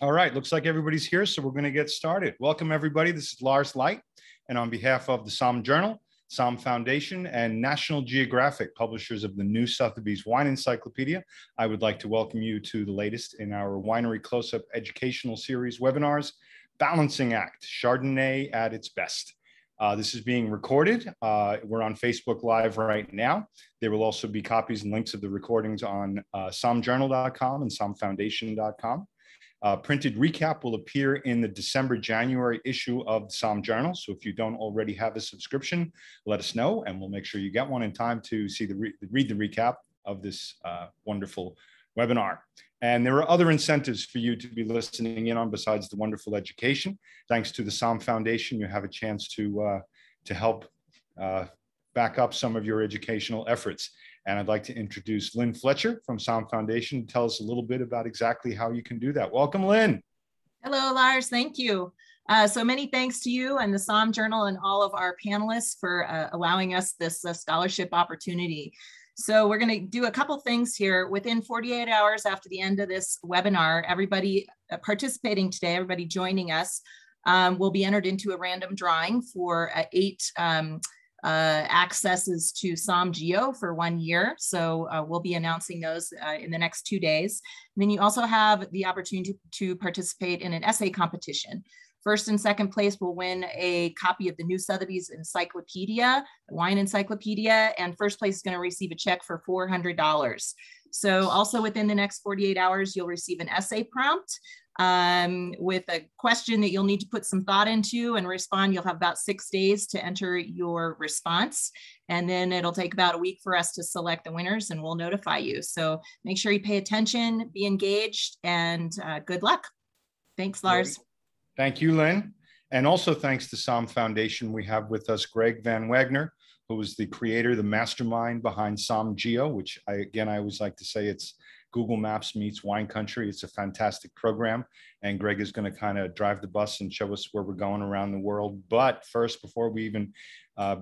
All right, looks like everybody's here, so we're going to get started. Welcome, everybody. This is Lars Leicht, and on behalf of the SOMM Journal, SOMM Foundation, and National Geographic, publishers of the New Sotheby's Wine Encyclopedia, I would like to welcome you to the latest in our Winery Close-Up educational series webinars, Balancing Act, Chardonnay at its Best. This is being recorded. We're on Facebook Live right now. There will also be copies and links of the recordings on sommjournal.com and sommfoundation.com. Printed recap will appear in the December-January issue of the SOMM Journal. So if you don't already have a subscription, let us know, and we'll make sure you get one in time to see read the recap of this wonderful webinar. And there are other incentives for you to be listening in on besides the wonderful education. Thanks to the SOMM Foundation, you have a chance to help back up some of your educational efforts. And I'd like to introduce Lynn Fletcher from SOMM Foundation to tell us a little bit about exactly how you can do that. Welcome, Lynn. Hello, Lars. Thank you. So many thanks to you and the SOMM Journal and all of our panelists for allowing us this scholarship opportunity. So we're going to do a couple things here. Within 48 hours after the end of this webinar, everybody participating today, everybody joining us, will be entered into a random drawing for 8 accesses to SOMM Geo for 1 year. So we'll be announcing those in the next 2 days. And then you also have the opportunity to participate in an essay competition. First and second place will win a copy of the New Sotheby's Encyclopedia, the Wine Encyclopedia, and first place is going to receive a check for $400. So also within the next 48 hours, you'll receive an essay prompt with a question that you'll need to put some thought into and respond. You'll have about 6 days to enter your response. And then it'll take about a week for us to select the winners and we'll notify you. So make sure you pay attention, be engaged, and good luck. Thanks, Lars. Thank you, Lynn. And also thanks to SOMM Foundation, we have with us Greg Van Wagner, who is the creator, the mastermind behind SOMM Geo, which I always like to say it's Google Maps meets wine country. It's a fantastic program. And Greg is going to kind of drive the bus and show us where we're going around the world. But first, before we even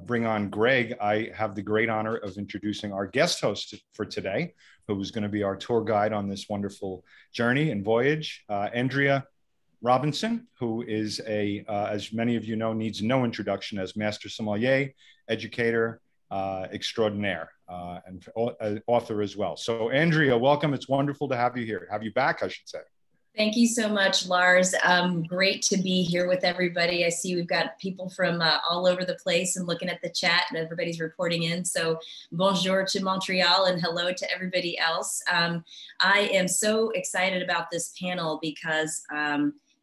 bring on Greg, I have the great honor of introducing our guest host for today, who is going to be our tour guide on this wonderful journey and voyage, Andrea Robinson, who is as many of you know, needs no introduction as master sommelier, educator, extraordinaire, and author as well. So Andrea, welcome. It's wonderful to have you here. Have you back, I should say. Thank you so much, Lars. Great to be here with everybody. I see we've got people from all over the place and looking at the chat and everybody's reporting in. So bonjour to Montreal and hello to everybody else. I am so excited about this panel because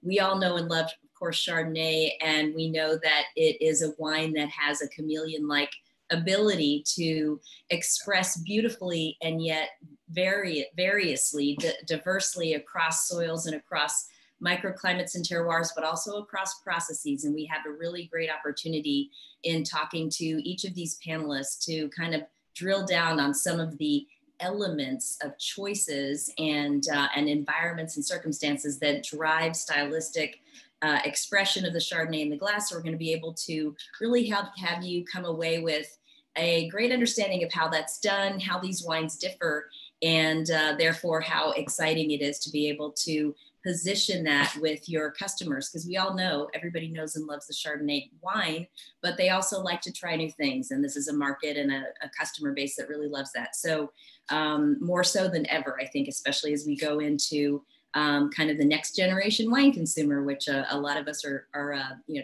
we all know and love, of course, Chardonnay, and we know that it is a wine that has a chameleon-like ability to express beautifully and yet variously, diversely across soils and across microclimates and terroirs, but also across processes. And we have a really great opportunity in talking to each of these panelists to kind of drill down on some of the elements of choices and environments and circumstances that drive stylistic expression of the Chardonnay in the glass. So we're going to be able to really have you come away with a great understanding of how that's done, how these wines differ, and therefore how exciting it is to be able to position that with your customers, because we all know, everybody knows and loves the Chardonnay wine, but they also like to try new things. And this is a market and a customer base that really loves that. So more so than ever, I think, especially as we go into kind of the next generation wine consumer, which a lot of us are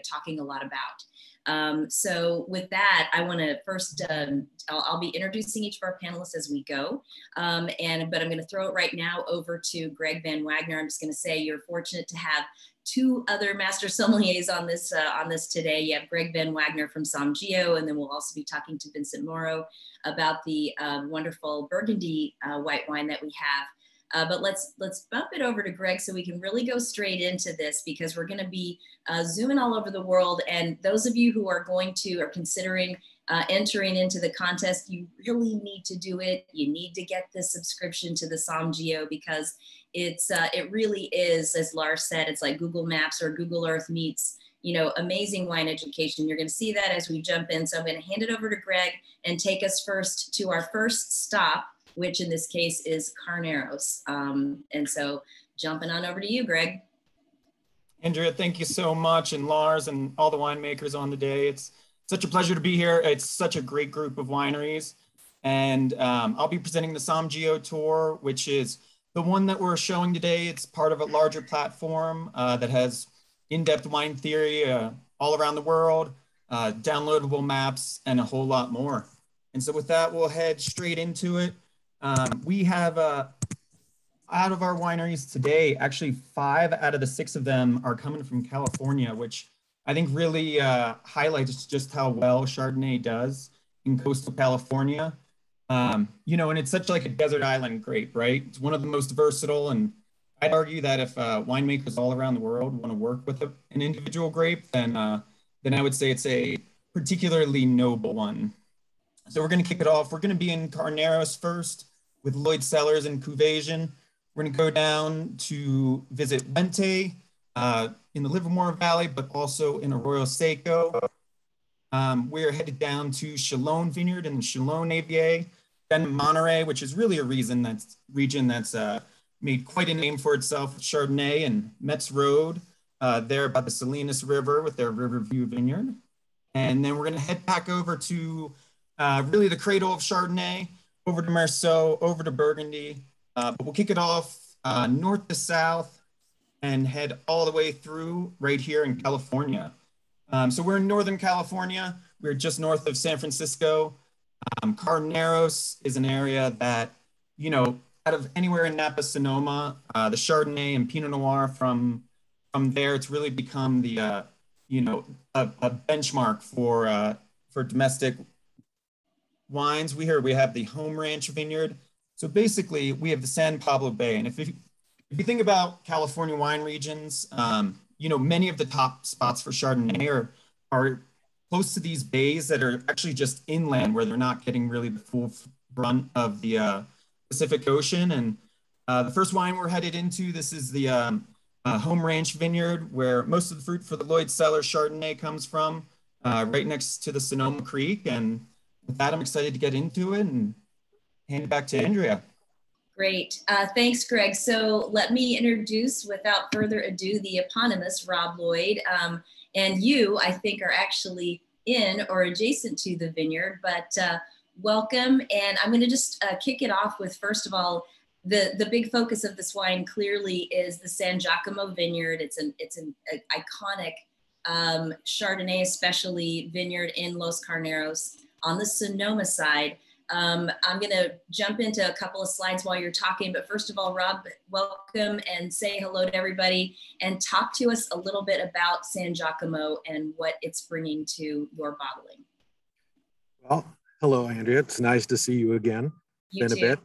talking a lot about. So with that, I want to first, I'll be introducing each of our panelists as we go. But I'm going to throw it right now over to Greg Van Wagner. I'm just going to say you're fortunate to have 2 other master sommeliers on this today. You have Greg Van Wagner from SOMM Geo, and then we'll also be talking to Vincent Morrow about the wonderful Burgundy white wine that we have. But let's bump it over to Greg so we can really go straight into this, because we're going to be zooming all over the world. And those of you who are considering entering into the contest, you really need to do it. You need to get the subscription to the SOMM Geo, because it really is, as Lars said, it's like Google Maps or Google Earth meets, amazing wine education. You're going to see that as we jump in. So I'm going to hand it over to Greg and take us first to our first stop, which in this case is Carneros. And so jumping on over to you, Greg. Andrea, thank you so much, and Lars and all the winemakers on today. It's such a pleasure to be here. It's such a great group of wineries. And I'll be presenting the SOMM Geo Tour, which is the one that we're showing today. It's part of a larger platform that has in-depth wine theory all around the world, downloadable maps, and a whole lot more. And so with that, we'll head straight into it. We have, out of our wineries today, actually 5 out of the 6 of them are coming from California, which I think really highlights just how well Chardonnay does in coastal California. You know, and it's such like a desert island grape, right? It's one of the most versatile, and I'd argue that if winemakers all around the world want to work with an individual grape, then I would say it's a particularly noble one. So we're going to kick it off. We're going to be in Carneros first with Lloyd Cellars and Cuvation. We're going to go down to visit Wente in the Livermore Valley, but also in Arroyo Seco. We're headed down to Chalon Vineyard in the Chalon AVA, then Monterey, which is really a region that's made quite a name for itself with Chardonnay, and Metz Road, there by the Salinas River with their Riverview Vineyard. And then we're going to head back over to really the cradle of Chardonnay, over to Marceau, over to Burgundy. But we'll kick it off north to south and head all the way through right here in California. So we're in Northern California. We're just north of San Francisco. Carneros is an area that, you know, out of anywhere in Napa Sonoma, the Chardonnay and Pinot Noir from there, it's really become the, you know, a benchmark for domestic wines. We have the Home Ranch Vineyard. So basically, we have the San Pablo Bay. And if you think about California wine regions, you know, many of the top spots for Chardonnay are close to these bays that are actually just inland, where they're not getting really the full brunt of the Pacific Ocean. And the first wine we're headed into, this is the Home Ranch Vineyard, where most of the fruit for the Lloyd Cellars Chardonnay comes from, right next to the Sonoma Creek. And with that, I'm excited to get into it and hand it back to Andrea. Great. Thanks, Greg. So let me introduce, without further ado, the eponymous Rob Lloyd. And you, I think, are actually in or adjacent to the vineyard, but welcome. And I'm going to just kick it off with, first of all, the big focus of this wine clearly is the San Giacomo Vineyard. It's an iconic Chardonnay, especially vineyard in Los Carneros on the Sonoma side. I'm going to jump into a couple of slides while you're talking, but first of all, Rob, welcome and say hello to everybody and talk to us a little bit about San Giacomo and what it's bringing to your bottling. Well, hello, Andrea. It's nice to see you again. You Been too. a bit.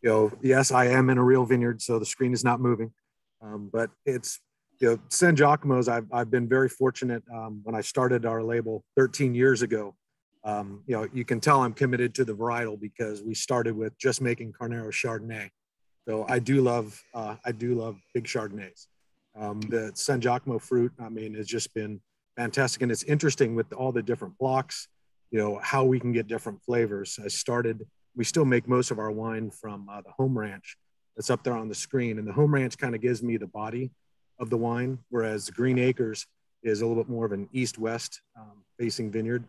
You know, yes, I am in a real vineyard, so the screen is not moving, but it's, you know, San Giacomo's, I've been very fortunate when I started our label 13 years ago. You know, you can tell I'm committed to the varietal because we started with just making Carneros Chardonnay. So I do love big Chardonnays. The San Giacomo fruit, I mean, has just been fantastic. And it's interesting with all the different blocks, you know, how we can get different flavors. We still make most of our wine from the Home Ranch that's up there on the screen. And the Home Ranch kind of gives me the body of the wine, whereas the Green Acres is a little bit more of an east-west facing vineyard.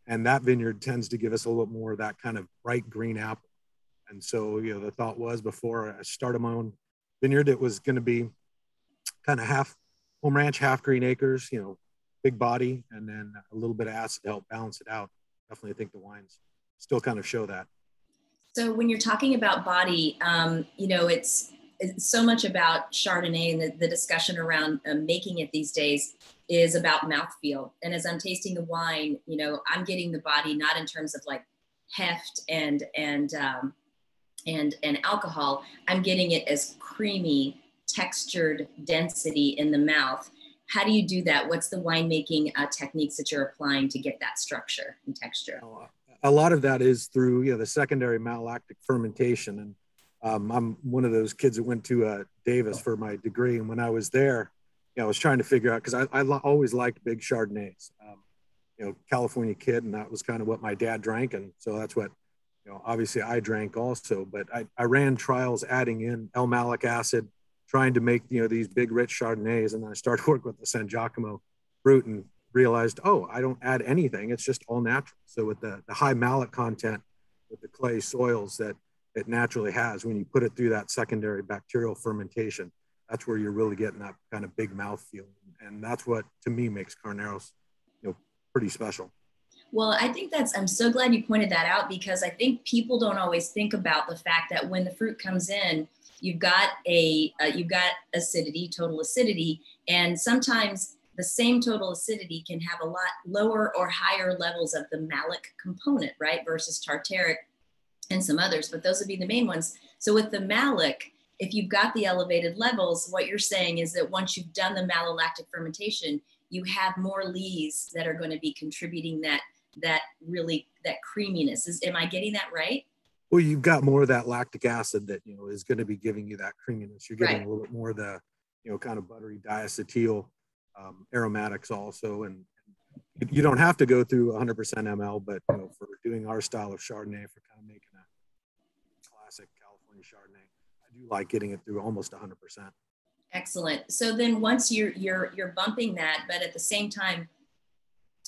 And that vineyard tends to give us a little bit more of that kind of bright green apple. And so, you know, the thought was before I started my own vineyard, it was going to be kind of half Home Ranch, half Green Acres, you know, big body, and then a little bit of acid to help balance it out. Definitely think the wines still kind of show that. So when you're talking about body, you know, it's so much about Chardonnay, and the discussion around making it these days is about mouthfeel. And as I'm tasting the wine, you know, I'm getting the body not in terms of like heft and alcohol. I'm getting it as creamy, textured density in the mouth. How do you do that? What's the winemaking techniques that you're applying to get that structure and texture? A lot of that is through, you know, the secondary malolactic fermentation. And I'm one of those kids that went to Davis for my degree. And when I was there, you know, I was trying to figure out, because I always liked big Chardonnays, you know, California kid, and that was kind of what my dad drank. And so that's what, you know, obviously I drank also, but I ran trials adding in L-malic acid trying to make, you know, these big rich Chardonnays. And then I started working with the San Giacomo fruit and realized, oh, I don't add anything. It's just all natural. So with the high malate content with the clay soils that it naturally has, when you put it through that secondary bacterial fermentation, that's where you're really getting that kind of big mouthfeel. And that's what, to me, makes Carneros, you know, pretty special. Well, I think I'm so glad you pointed that out, because I think people don't always think about the fact that when the fruit comes in, you've got acidity, total acidity, and sometimes the same total acidity can have a lot lower or higher levels of the malic component, right? Versus tartaric and some others, but those would be the main ones. So with the malic, if you've got the elevated levels, what you're saying is that once you've done the malolactic fermentation, you have more lees that are going to be contributing that creaminess. Am I getting that right? Well, you've got more of that lactic acid that, you know, is going to be giving you that creaminess. You're getting right. a little bit more of the, you know, kind of buttery diacetyl aromatics also. And you don't have to go through 100% ml, but, you know, for doing our style of Chardonnay, for kind of making a classic California Chardonnay, I do like getting it through almost 100%. Excellent. So then once you're bumping that, but at the same time,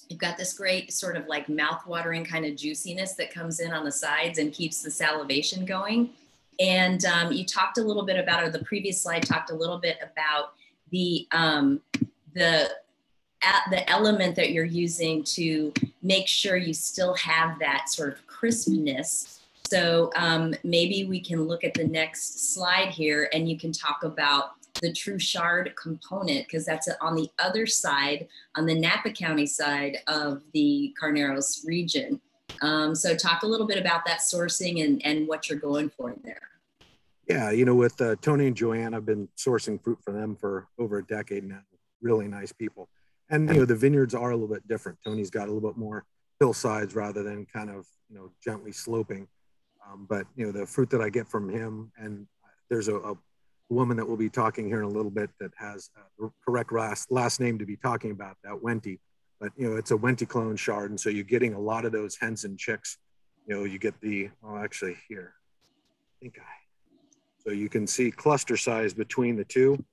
you've got this great sort of like mouth-watering kind of juiciness that comes in on the sides and keeps the salivation going. And you talked a little bit about, or the previous slide talked a little bit about the element that you're using to make sure you still have that sort of crispness. So maybe we can look at the next slide here, and you can talk about the true chard component, because that's on the other side, on the Napa County side of the Carneros region. So talk a little bit about that sourcing and what you're going for there. Yeah, you know, with Tony and Joanne, I've been sourcing fruit for them for over a decade now. Really nice people. And, you know, the vineyards are a little bit different. Tony's got a little bit more hillsides rather than kind of, you know, gently sloping. But, you know, the fruit that I get from him, and there's a woman that we'll be talking here in a little bit that has the correct last name to be talking about, that Wente. But, you know, it's a Wente clone Chard. And so you're getting a lot of those hens and chicks. You know, you get the, oh, actually here, so you can see cluster size between the two.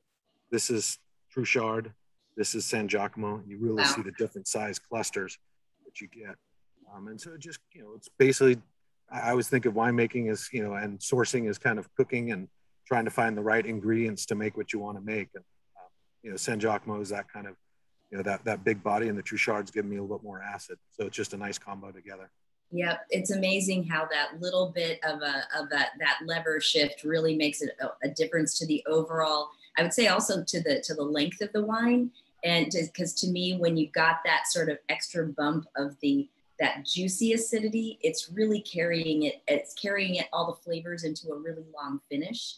This is true Chard. This is San Giacomo. You really see the different size clusters that you get. And so just, you know, it's basically, I always think of winemaking as, you know, and sourcing as kind of cooking and trying to find the right ingredients to make what you want to make. And, you know, San Giacomo is that kind of, you know, that big body, and the true Chard's give me a little bit more acid. So it's just a nice combo together. Yep, it's amazing how that little bit of that lever shift really makes it a difference to the overall. I would say also to the length of the wine, and because to me, when you've got that sort of extra bump of that juicy acidity, it's really carrying all the flavors into a really long finish.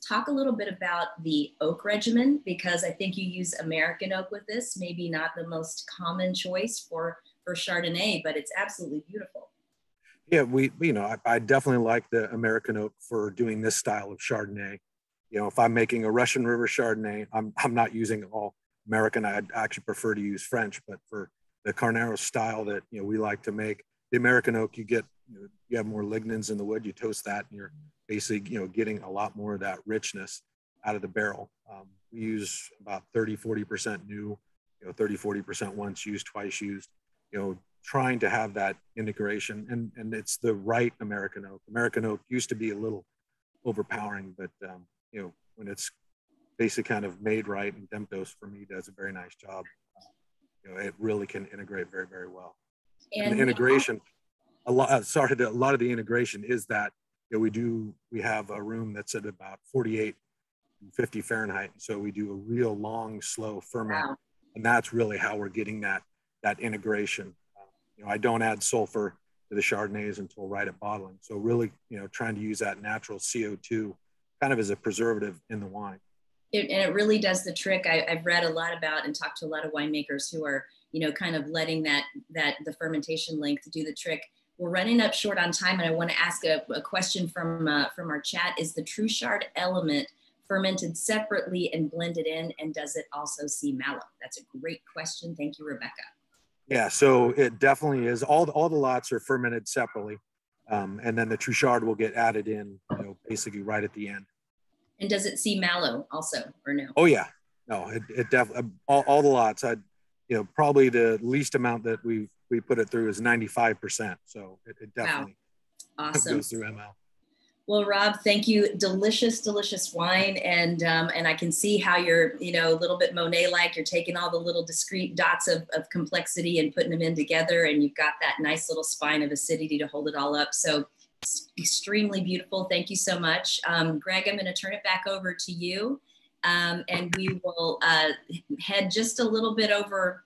Talk a little bit about the oak regimen, because I think you use American oak with this. Maybe not the most common choice for Chardonnay, but it's absolutely beautiful. Yeah, you know, I definitely like the American oak for doing this style of Chardonnay. You know, if I'm making a Russian River Chardonnay, I'm not using all American. I'd actually prefer to use French, but for the Carneros style that, you know, we like to make, the American oak, you get, you have more lignins in the wood, you toast that, and you're basically, you know, getting a lot more of that richness out of the barrel. We use about 30-40% new, you know, 30-40% once used, twice used, you know, trying to have that integration, and it's the right American oak. American oak used to be a little overpowering, but you know, when it's basically kind of made right, and Demptos for me does a very nice job. You know, it really can integrate very, very well. And the integration, a lot of the integration is that, you know, we have a room that's at about 48, 50 Fahrenheit. And so we do a real long, slow ferment. Wow. And that's really how we're getting that integration. You know, I don't add sulfur to the Chardonnays until right at bottling. So really, you know, trying to use that natural CO2 kind of as a preservative in the wine. And it really does the trick. I've read a lot about and talked to a lot of winemakers who are, you know, kind of letting the fermentation length do the trick. We're running up short on time, and I want to ask a question from our chat. Is the true Chard element fermented separately and blended in, and does it also see mallow? That's a great question. Thank you, Rebecca. Yeah, so it definitely is. All the lots are fermented separately, and then the true Chard will get added in, you know, basically right at the end. And does it see mallow also, or no? Oh yeah, no, it definitely, all the lots, probably the least amount that we put it through is 95%. So it definitely awesome. Goes through ML. Well, Rob, thank you. Delicious, delicious wine. And I can see how you're, a little bit Monet-like. You're taking all the little discrete dots of complexity and putting them in together. And you've got that nice little spine of acidity to hold it all up. So it's extremely beautiful. Thank you so much. Greg, I'm going to turn it back over to you. And we will head just a little bit over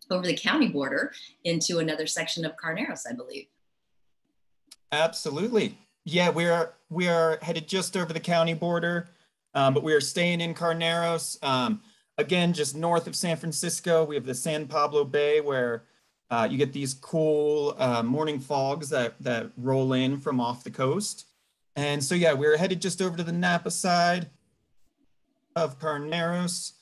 the county border into another section of Carneros, I believe. Absolutely. Yeah, we are headed just over the county border, but we are staying in Carneros. Again, just north of San Francisco, we have the San Pablo Bay, where you get these cool morning fogs that roll in from off the coast. And so, yeah, we're headed just over to the Napa side of Carneros.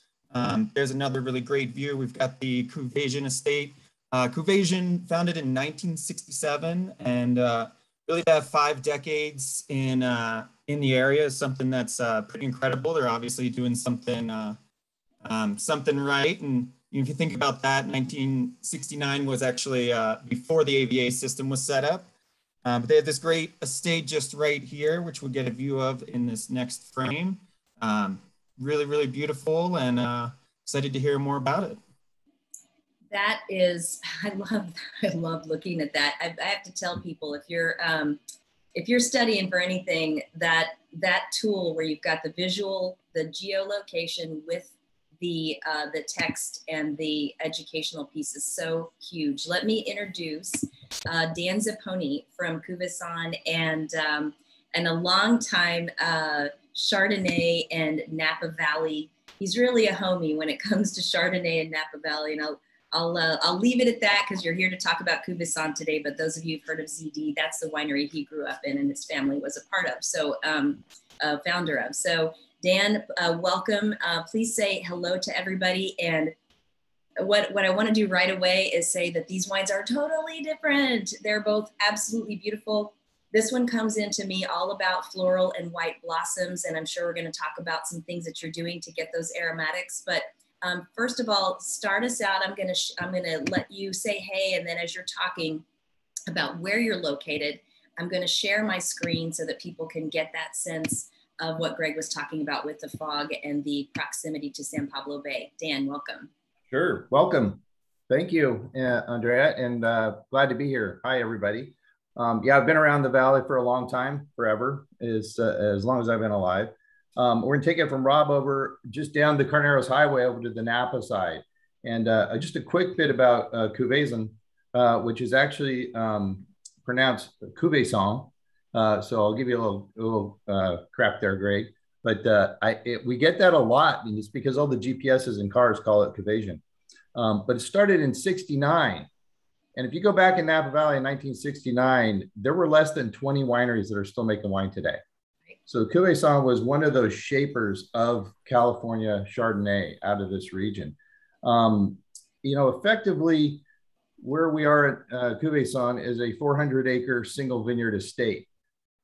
There's another really great view. We've got the Cuvasian estate. Cuvasian founded in 1967, and really to have 5 decades in the area is something that's pretty incredible. They're obviously doing something right. And if you think about that, 1969 was actually before the AVA system was set up. But they have this great estate just right here, which we'll get a view of in this next frame. Really, really beautiful, and excited to hear more about it. That is, I love looking at that. I have to tell people, if you're studying for anything, that tool where you've got the visual, the geolocation with the text and the educational piece is so huge. Let me introduce Dan Zapponi from Cuvasson and a long time Chardonnay and Napa Valley. He's really a homie when it comes to Chardonnay and Napa Valley, and I'll leave it at that because you're here to talk about Cuvasson today. But those of you who've heard of ZD, that's the winery he grew up in and his family was a part of, so founder of. So Dan, welcome. Please say hello to everybody. And what I want to do right away is say that these wines are totally different. They're both absolutely beautiful. This one comes into me all about floral and white blossoms, and I'm sure we're going to talk about some things that you're doing to get those aromatics. But first of all, start us out. I'm going to let you say hey, and then as you're talking about where you're located, I'm going to share my screen so that people can get that sense of what Greg was talking about with the fog and the proximity to San Pablo Bay. Dan, welcome. Sure, welcome. Thank you, Andrea, and glad to be here. Hi, everybody. Yeah, I've been around the valley for a long time, forever, as long as I've been alive. We're going to take it from Rob over just down the Carneros Highway over to the Napa side. And just a quick bit about Cuvasson, which is actually pronounced Cuvasson. So I'll give you a little crap there, Greg. But we get that a lot, and it's because all the GPSs in cars call it Cuvasson. But it started in '69. And if you go back in Napa Valley in 1969, there were less than 20 wineries that are still making wine today. So Cuvasson was one of those shapers of California Chardonnay out of this region. Effectively, where we are at Cuvasson is a 400-acre single vineyard estate.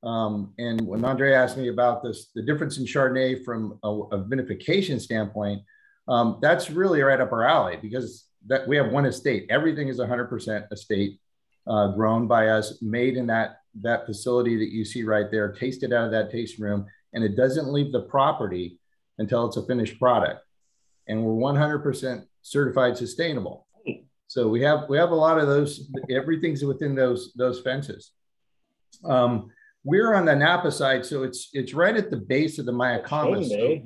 And when Andrea asked me about this, the difference in Chardonnay from a vinification standpoint, that's really right up our alley, because we have one estate. Everything is 100% estate grown by us, made in that facility that you see right there, tasted out of that tasting room, and it doesn't leave the property until it's a finished product. And we're 100% certified sustainable. So we have a lot of those. Everything's within those fences. We're on the Napa side, so it's right at the base of the Mayacamas. So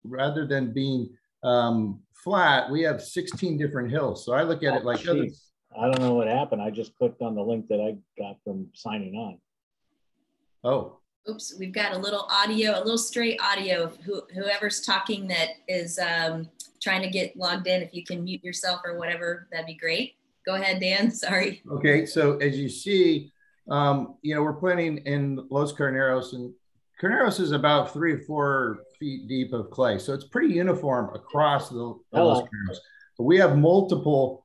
rather than being flat, we have 16 different hills. So I look at it like I don't know what happened. I just clicked on the link that I got from signing on. Oh. Oops, we've got a little audio, a little straight audio of whoever's talking that is trying to get logged in. If you can mute yourself or whatever, that'd be great. Go ahead, Dan, sorry. Okay, so as you see, we're planting in Los Carneros, and Carneros is about 3 or 4 feet deep of clay. So it's pretty uniform across the Los Carneros. But we have multiple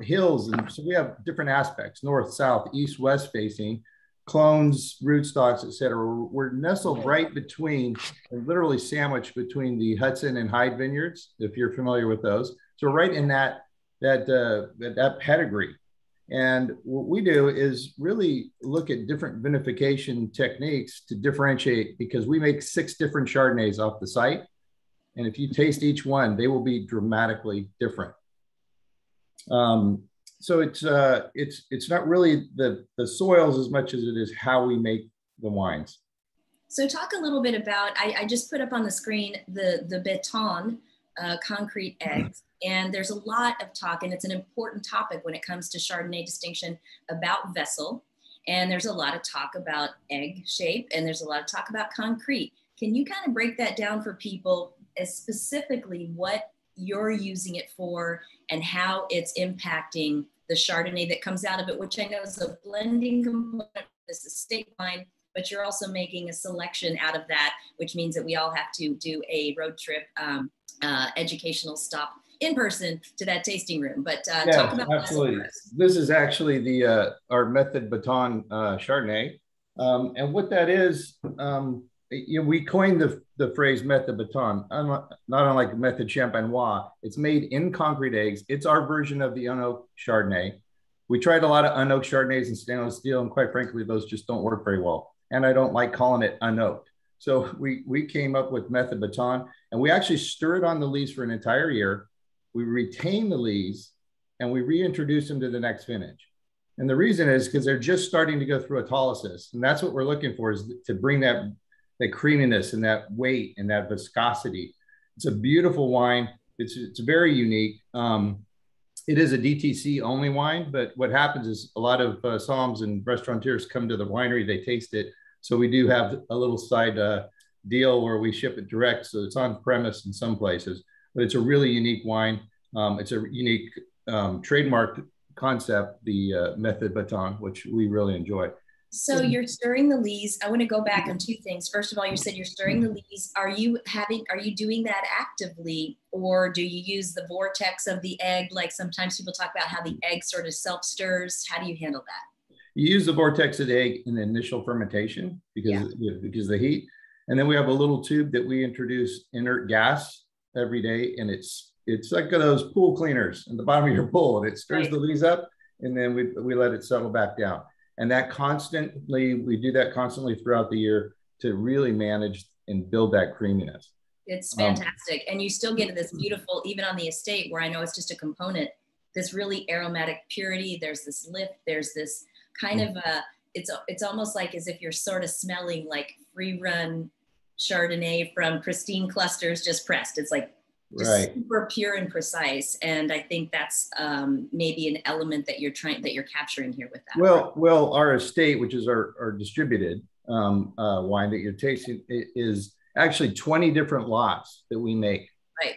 hills, and so we have different aspects: north, south, east, west facing. clones, rootstocks, etc. We're nestled right between, literally sandwiched between the Hudson and Hyde vineyards, if you're familiar with those. So right in that pedigree. And what we do is really look at different vinification techniques to differentiate, because we make 6 different Chardonnays off the site. And if you taste each one, they will be dramatically different. So it's not really the soils as much as it is how we make the wines. So talk a little bit about, I just put up on the screen the béton concrete eggs. And there's a lot of talk, and it's an important topic when it comes to Chardonnay distinction, about vessel. And there's a lot of talk about egg shape, and there's a lot of talk about concrete. Can you kind of break that down for people, as specifically what you're using it for and how it's impacting the Chardonnay that comes out of it, which I know is a blending component, this is state wine, but you're also making a selection out of that, which means that we all have to do a road trip educational stop in person to that tasting room. But yeah, talk about absolutely. This is actually the our Method Baton Chardonnay, and what that is, we coined the phrase Method Baton, not unlike Method Champenois. It's made in concrete eggs. It's our version of the unoaked Chardonnay. We tried a lot of unoaked Chardonnays in stainless steel, and quite frankly, those just don't work very well. And I don't like calling it unoaked. So we came up with Method Baton, and we actually stir it on the lees for an entire year. We retain the lees, and we reintroduce them to the next vintage. And the reason is because they're just starting to go through autolysis. And that's what we're looking for, is to bring that creaminess and that weight and that viscosity. It's a beautiful wine. It's very unique. It is a DTC only wine, but what happens is a lot of SOMMs and restaurateurs come to the winery, they taste it. So we do have a little side deal where we ship it direct. So it's on premise in some places, but it's a really unique wine. It's a unique trademark concept, the Method Baton, which we really enjoy. So you're stirring the lees. I want to go back on 2 things. First of all, you said you're stirring the lees. Are you doing that actively, or do you use the vortex of the egg? Like sometimes people talk about how the egg sort of self-stirs. How do you handle that? You use the vortex of the egg in the initial fermentation because of the heat. And then we have a little tube that we introduce inert gas every day. And it's like those pool cleaners in the bottom of your pool, and it stirs the lees up, and then we let it settle back down. And that we do that constantly throughout the year to really manage and build that creaminess. It's fantastic. And you still get this beautiful, even on the estate where I know it's just a component, this really aromatic purity. There's this lift, there's this kind of, it's almost like as if you're sort of smelling like free run Chardonnay from pristine clusters just pressed. It's like just super pure and precise. And I think that's maybe an element that you're capturing here with that. Well, our estate, which is our distributed wine that you're tasting, is actually 20 different lots that we make. Right.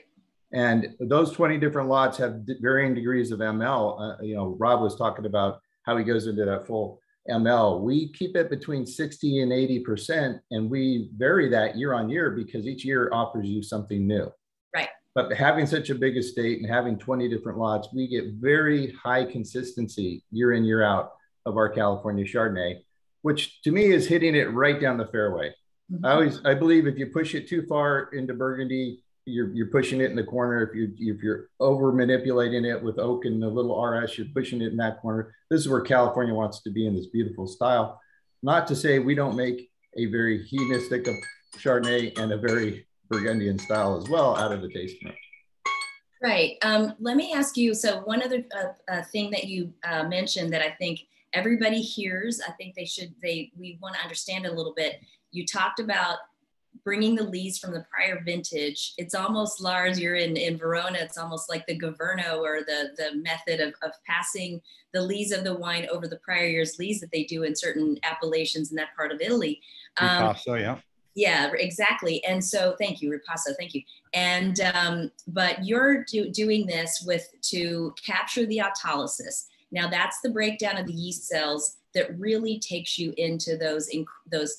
And those 20 different lots have varying degrees of ML. Rob was talking about how he goes into that full ML. We keep it between 60 and 80%, and we vary that year on year because each year offers you something new. Right. But having such a big estate and having 20 different lots, we get very high consistency year in, year out of our California Chardonnay, which to me is hitting it right down the fairway. Mm-hmm. I believe if you push it too far into Burgundy, you're pushing it in the corner. If you're over manipulating it with oak and the little RS, you're pushing it in that corner. This is where California wants to be in this beautiful style. Not to say we don't make a very hedonistic of Chardonnay and a very Burgundian style as well out of the tasting room. Right. Let me ask you, so one other thing that you mentioned that I think everybody hears, I think we want to understand it a little bit. You talked about bringing the lees from the prior vintage. It's almost, Lars, you're in Verona, it's almost like the Governo, or the method of passing the lees of the wine over the prior year's lees that they do in certain appellations in that part of Italy. Ripasso, yeah. Yeah, exactly. And so, thank you, Ripasso, thank you. And, but you're doing this to capture the autolysis. Now that's the breakdown of the yeast cells that really takes you into those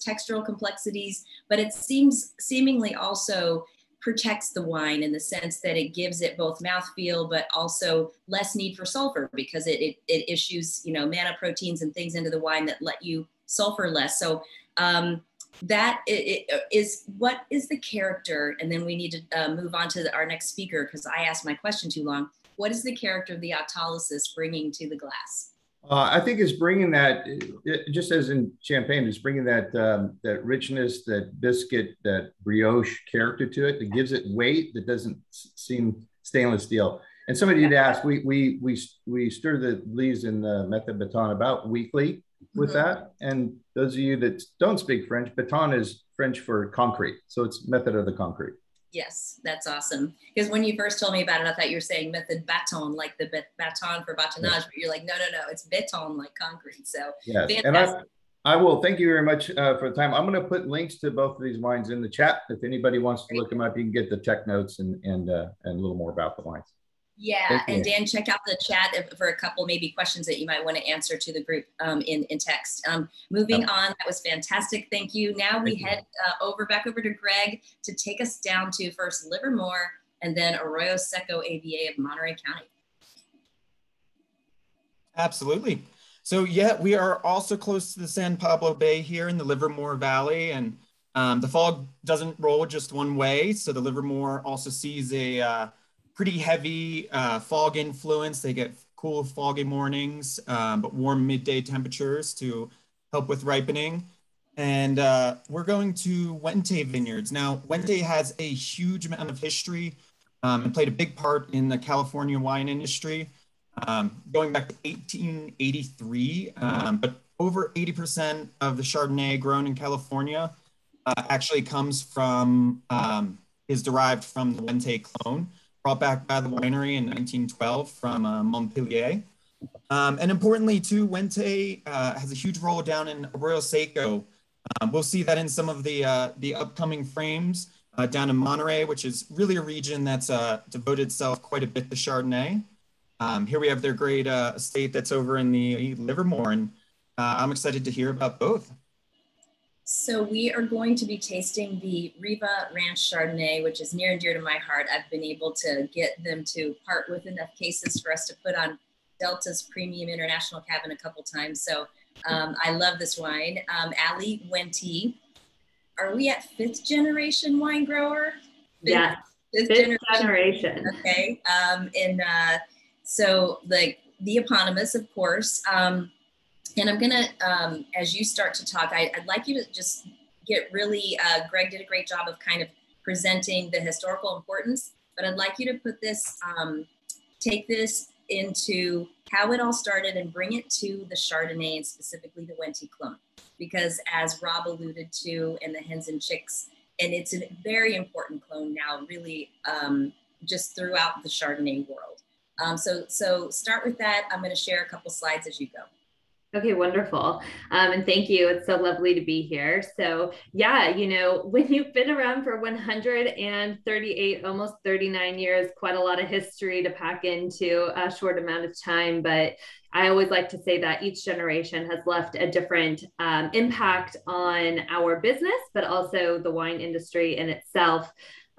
textural complexities, but it seemingly also protects the wine in the sense that it gives it both mouthfeel, but also less need for sulfur because it issues, manoproteins and things into the wine that let you sulfurless. So what is the character? And then we need to move on to our next speaker, because I asked my question too long. What is the character of the autolysis bringing to the glass? I think it's bringing that, just as in champagne, it's bringing that that richness, that biscuit, that brioche character to it. That gives it weight that doesn't seem stainless steel. And somebody did ask, we stir the leaves in the method baton about weekly with that. And those of you that don't speak French, baton is French for concrete. So it's method of the concrete. Yes, that's awesome. Because when you first told me about it, I thought you were saying method baton, like the baton for batonage, but you're like, no, it's béton, like concrete. So yes, fantastic. And I will thank you very much for the time. I'm going to put links to both of these wines in the chat. If anybody wants to look them up, you can get the tech notes and a little more about the wines. Yeah, and Dan, check out the chat for a couple maybe questions that you might want to answer to the group in text. Moving on, that was fantastic. Thank you. Now we head back over to Greg to take us down to first Livermore and then Arroyo Seco AVA of Monterey County. Absolutely. So yeah, we are also close to the San Pablo Bay here in the Livermore Valley, and the fog doesn't roll just one way. So the Livermore also sees a pretty heavy fog influence. They get cool foggy mornings, but warm midday temperatures to help with ripening. And we're going to Wente Vineyards. Now, Wente has a huge amount of history and played a big part in the California wine industry, going back to 1883. But over 80% of the Chardonnay grown in California actually comes from, is derived from the Wente clone, brought back by the winery in 1912 from Montpellier. And importantly too, Wente has a huge role down in Arroyo Seco. We'll see that in some of the upcoming frames down in Monterey, which is really a region that's devoted itself quite a bit to Chardonnay. Here we have their great estate that's over in the Livermore, and I'm excited to hear about both. So we are going to be tasting the Riva Ranch Chardonnay, which is near and dear to my heart. I've been able to get them to part with enough cases for us to put on Delta's Premium International Cabin a couple times. So I love this wine. Ali Wente, are we at 5th generation wine grower? Yes, fifth generation. Okay, so like the eponymous, of course. And I'm gonna, as you start to talk, I'd like you to just get really, Greg did a great job of kind of presenting the historical importance, but I'd like you to put this, take this into how it all started and bring it to the Chardonnay and specifically the Wente clone. Because as Rob alluded to in the Hens and Chicks, and it's a very important clone now, really just throughout the Chardonnay world. So start with that. I'm gonna share a couple slides as you go. Okay, wonderful. And thank you. It's so lovely to be here. So yeah, you know, when you've been around for 138, almost 39 years, quite a lot of history to pack into a short amount of time. But I always like to say that each generation has left a different impact on our business, but also the wine industry in itself.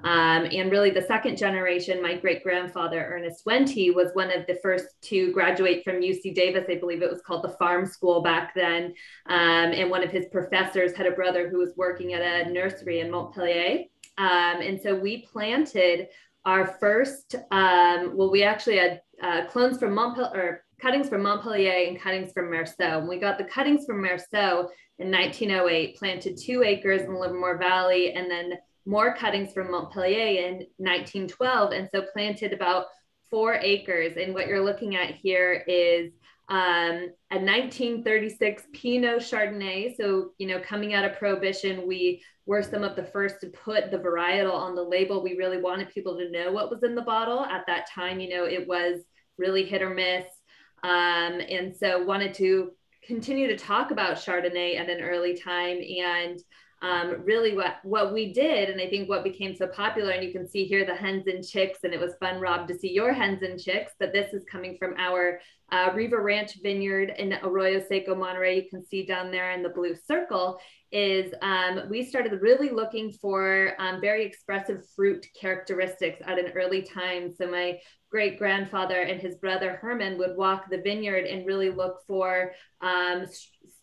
And really the second generation, my great-grandfather, Ernest Wente, was one of the first to graduate from UC Davis. I believe it was called the Farm School back then. And one of his professors had a brother who was working at a nursery in Montpellier. And so we planted our first, well, we actually had clones from Montpellier, cuttings from Montpellier and cuttings from Merceau. And we got the cuttings from Merceau in 1908, planted 2 acres in the Livermore Valley, and then more cuttings from Montpellier in 1912. And so planted about 4 acres. And what you're looking at here is a 1936 Pinot Chardonnay. So, you know, coming out of Prohibition, we were some of the first to put the varietal on the label. We really wanted people to know what was in the bottle. At that time, you know, it was really hit or miss. And so wanted to continue to talk about Chardonnay at an early time. And really what we did, and I think what became so popular, and you can see here the hens and chicks, and it was fun, Rob, to see your hens and chicks, but this is coming from our Riva Ranch Vineyard in Arroyo Seco, Monterey. You can see down there in the blue circle is we started really looking for very expressive fruit characteristics at an early time. So my great-grandfather and his brother Herman would walk the vineyard and really look for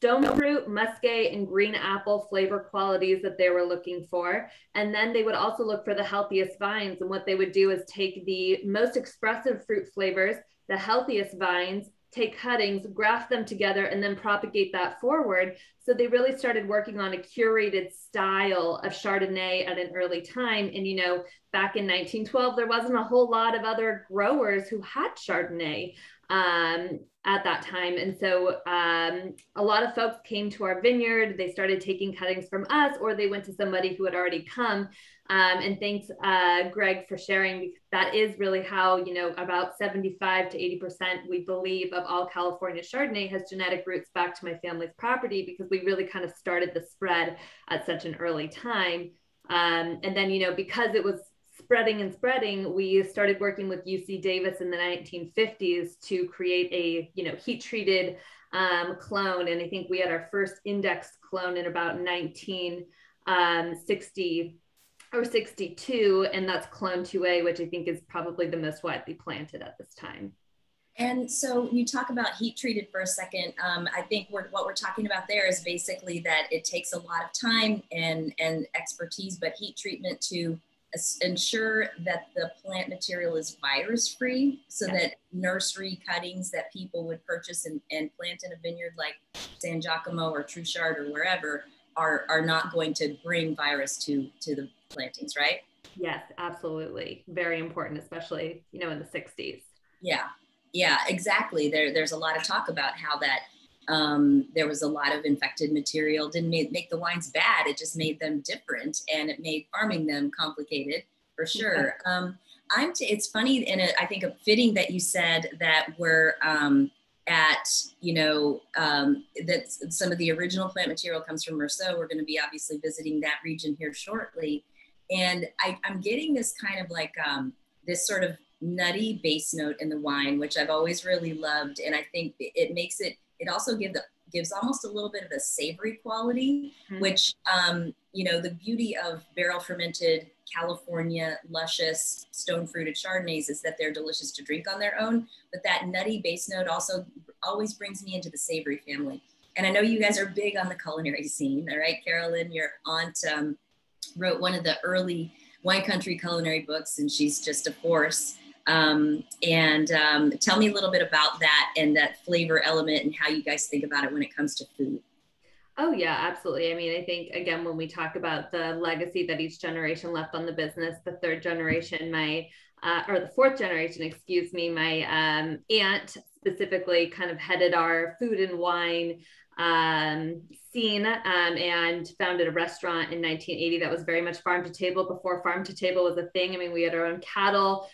stone fruit, muscat, and green apple flavor qualities that they were looking for. And then they would also look for the healthiest vines. And what they would do is take the most expressive fruit flavors, the healthiest vines, take cuttings, graft them together, and then propagate that forward. So they really started working on a curated style of Chardonnay at an early time. And, you know, back in 1912, there wasn't a whole lot of other growers who had Chardonnay at that time. And so a lot of folks came to our vineyard, they started taking cuttings from us, or they went to somebody who had already come. And thanks, Greg, for sharing. That is really how, you know, about 75 to 80%, we believe, of all California Chardonnay has genetic roots back to my family's property, because we really kind of started the spread at such an early time. And then, you know, because it was spreading and spreading, we started working with UC Davis in the 1950s to create a, you know, heat treated clone. And I think we had our first index clone in about 1960 or 62, and that's clone 2A, which I think is probably the most widely planted at this time. And so you talk about heat treated for a second. I think what we're talking about there is basically that it takes a lot of time and expertise, but heat treatment to ensure that the plant material is virus free, so that nursery cuttings that people would purchase and plant in a vineyard like San Giacomo or Truchard or wherever are not going to bring virus to the plantings, right? Yes, absolutely. Very important, especially, you know, in the 60s. Yeah, exactly. There's a lot of talk about how that there was a lot of infected material. Didn't make the wines bad, it just made them different, and it made farming them complicated, for sure. It's funny, and I think fitting that you said that we're at, you know, that some of the original plant material comes from Merceau. We're going to be obviously visiting that region here shortly. And I'm getting this kind of like this sort of nutty base note in the wine, which I've always really loved. And I think it makes it also gives almost a little bit of a savory quality, which, you know, the beauty of barrel fermented California luscious stone fruited Chardonnays is that they're delicious to drink on their own. But that nutty base note also always brings me into the savory family. And I know you guys are big on the culinary scene, all right? Carolyn, your aunt, wrote one of the early wine country culinary books, and she's just a force. Tell me a little bit about that and that flavor element and how you guys think about it when it comes to food. Oh yeah, absolutely. I mean, I think, again, when we talk about the legacy that each generation left on the business, the third generation, or the fourth generation, excuse me, my aunt specifically kind of headed our food and wine scene and founded a restaurant in 1980 that was very much farm to table before farm to table was a thing. I mean, we had our own cattle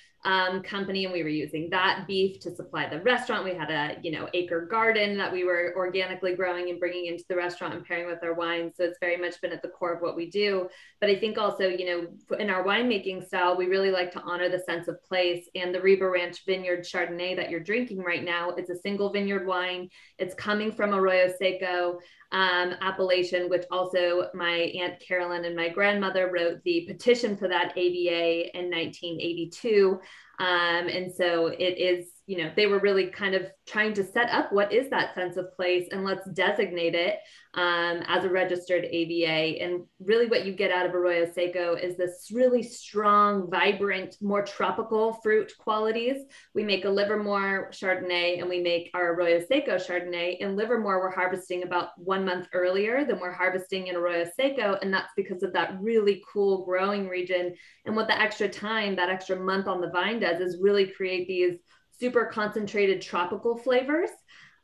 company, and we were using that beef to supply the restaurant. We had a, you know, acre garden that we were organically growing and bringing into the restaurant and pairing with our wine. So it's very much been at the core of what we do. But I think also, you know, in our winemaking style, we really like to honor the sense of place. And the Riva Ranch Vineyard Chardonnay that you're drinking right now, it's a single vineyard wine. It's coming from Arroyo Seco appellation, which also my Aunt Carolyn and my grandmother wrote the petition for that AVA in 1982. And so it is, you know, they were really kind of trying to set up what is that sense of place, and let's designate it as a registered AVA. And really what you get out of Arroyo Seco is this really strong, vibrant, more tropical fruit qualities. We make a Livermore Chardonnay and we make our Arroyo Seco Chardonnay. In Livermore, we're harvesting about 1 month earlier than we're harvesting in Arroyo Seco. And that's because of that really cool growing region. And what the extra time, that extra month on the vine does is really create these super concentrated tropical flavors.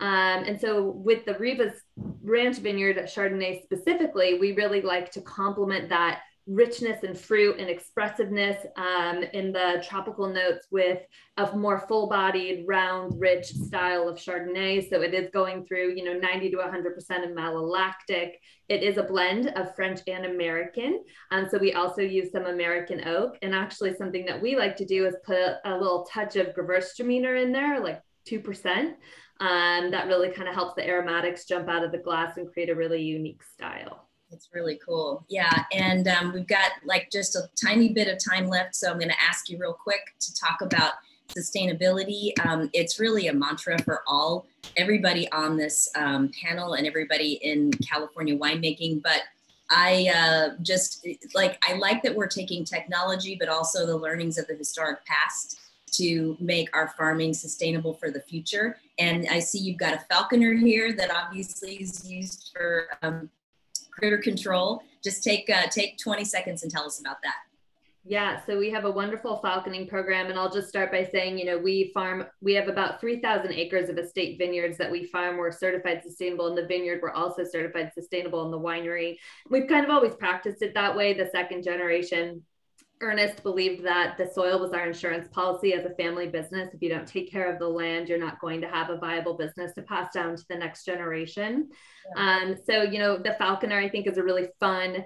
And so with the Riva's Ranch Vineyard Chardonnay specifically, we really like to complement that richness and fruit and expressiveness in the tropical notes with a more full-bodied, round, rich style of Chardonnay. So it is going through, you know, 90 to 100% of malolactic. It is a blend of French and American. So we also use some American oak. And actually something that we like to do is put a little touch of Gewürztraminer in there, like 2%. That really kind of helps the aromatics jump out of the glass and create a really unique style. It's really cool. Yeah, and we've got like just a tiny bit of time left, so I'm going to ask you real quick to talk about sustainability. It's really a mantra for everybody on this panel and everybody in California winemaking, but I like that we're taking technology, but also the learnings of the historic past to make our farming sustainable for the future. And I see you've got a falconer here that obviously is used for critter control. Just take 20 seconds and tell us about that. Yeah, so we have a wonderful falconing program, and I'll just start by saying, we have about 3,000 acres of estate vineyards that we farm. We're certified sustainable in the vineyard. We're also certified sustainable in the winery. We've kind of always practiced it that way. The second generation, Ernest, believed that the soil was our insurance policy as a family business. If you don't take care of the land, you're not going to have a viable business to pass down to the next generation. Yeah. So, the falconer, I think, is a really fun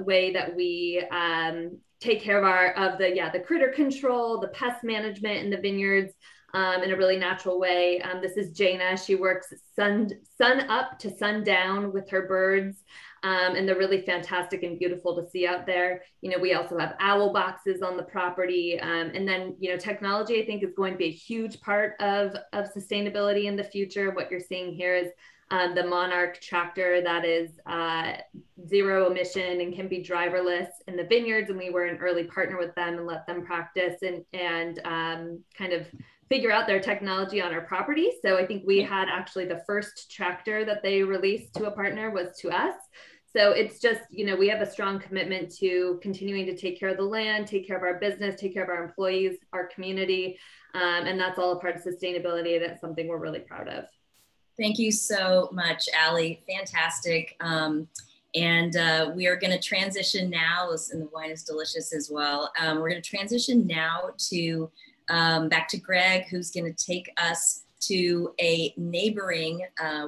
way that we take care of the critter control, the pest management in the vineyards in a really natural way. This is Jaina. She works sun up to sundown with her birds. And they're really fantastic and beautiful to see out there. We also have owl boxes on the property. And then, technology, I think, is going to be a huge part of sustainability in the future. What you're seeing here is the Monarch tractor that is zero emission and can be driverless in the vineyards. And we were an early partner with them and let them practice and kind of figure out their technology on our property. So I think we had actually the first tractor that they released to a partner was to us. So it's just, we have a strong commitment to continuing to take care of the land, take care of our business, take care of our employees, our community. And that's all a part of sustainability. That's something we're really proud of. Thank you so much, Allie. Fantastic. And we are going to transition now, and the wine is delicious as well. We're going to transition now to back to Greg, who's going to take us to a neighboring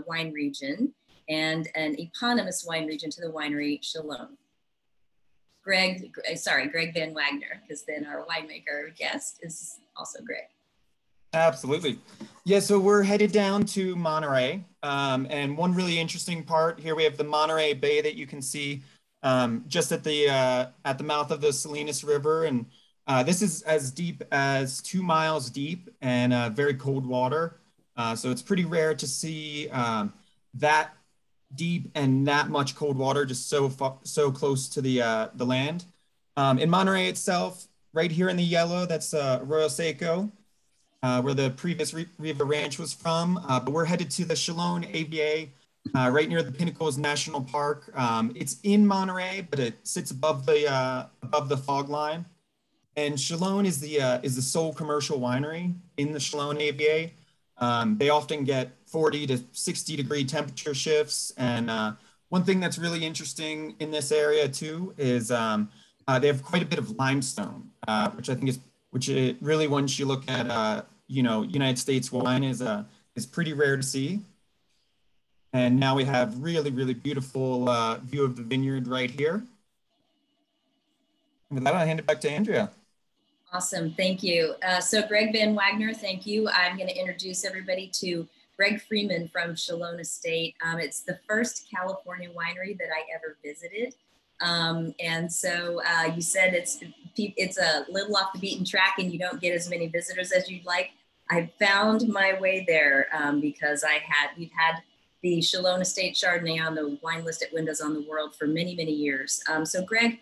wine region and an eponymous wine region to the winery Chalone. Greg Van Wagner, because then our winemaker guest is also Greg. Absolutely. Yeah, so we're headed down to Monterey. And one really interesting part here, we have the Monterey Bay that you can see just at the mouth of the Salinas River. And this is as deep as 2 miles deep and very cold water. So it's pretty rare to see that deep and that much cold water just so close to the land. In Monterey itself, right here in the yellow, that's Arroyo Seco, where the previous Riva Ranch was from. But we're headed to the Chalone AVA, right near the Pinnacles National Park. It's in Monterey, but it sits above the fog line. And Chalone is the sole commercial winery in the Chalone AVA. They often get 40 to 60 degree temperature shifts. And one thing that's really interesting in this area too is they have quite a bit of limestone, which I think really, once you look at United States wine, is pretty rare to see. And now we have really, really beautiful view of the vineyard right here. And with that, I'll hand it back to Andrea. Awesome, thank you. So Greg Van Wagner, thank you. I'm going to introduce everybody to Greg Freeman from Chalone Estate. It's the first California winery that I ever visited. And so you said it's a little off the beaten track and you don't get as many visitors as you'd like. I found my way there because we've had the Chalone Estate Chardonnay on the wine list at Windows on the World for many, many years. So Greg,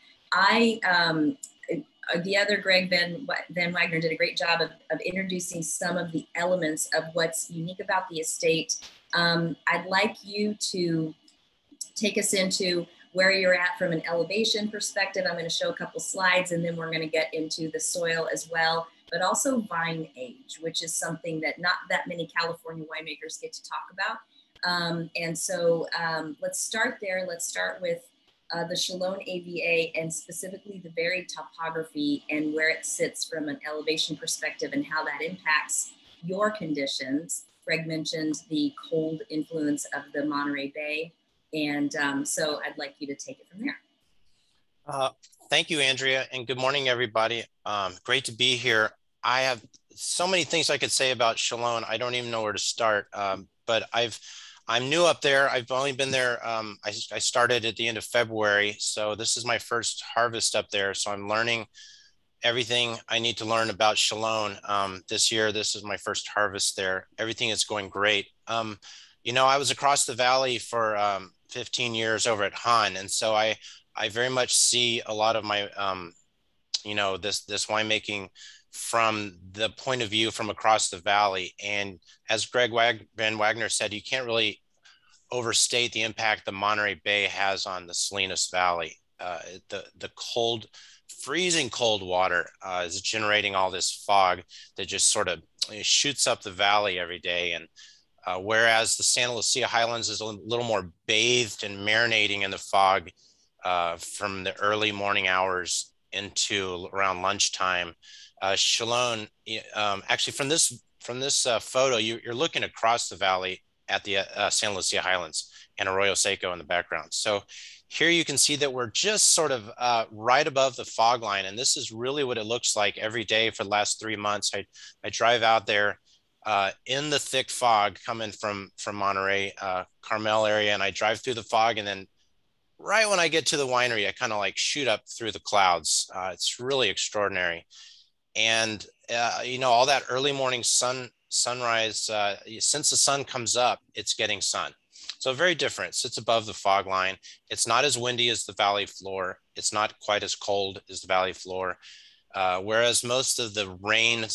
the other Greg Van Wagner did a great job of introducing some of the elements of what's unique about the estate. I'd like you to take us into where you're at from an elevation perspective. I'm going to show a couple slides and then we're going to get into the soil as well, but also vine age, which is something that not that many California winemakers get to talk about. And so let's start there. Let's start with the Chalone AVA and specifically the varied topography and where it sits from an elevation perspective and how that impacts your conditions. Greg mentioned the cold influence of the Monterey Bay. And so I'd like you to take it from there. Thank you, Andrea, and good morning, everybody. Great to be here. I have so many things I could say about Chalone. I don't even know where to start, but I'm new up there. I've only been there. I started at the end of February. So this is my first harvest up there. So I'm learning everything I need to learn about Chalone. This year, this is my first harvest there. Everything is going great. You know, I was across the valley for 15 years over at Han. And so I very much see a lot of my, you know, this winemaking from the point of view from across the valley. And as Greg Van Wagner said, you can't really overstate the impact the Monterey Bay has on the Salinas Valley. The cold, freezing cold water is generating all this fog that just sort of shoots up the valley every day. And whereas the Santa Lucia Highlands is a little more bathed and marinating in the fog from the early morning hours into around lunchtime, Chalone, actually from this photo, you're looking across the valley at the Santa Lucia Highlands and Arroyo Seco in the background. So here you can see that we're just sort of right above the fog line. And this is really what it looks like every day for the last 3 months. I drive out there in the thick fog coming from Monterey, Carmel area, and I drive through the fog, and then right when I get to the winery, I kind of like shoot up through the clouds. It's really extraordinary. And, you know, all that early morning sunrise, since the sun comes up, it's getting sun. So very different. It sits above the fog line. It's not as windy as the valley floor. It's not quite as cold as the valley floor. Whereas most of the rain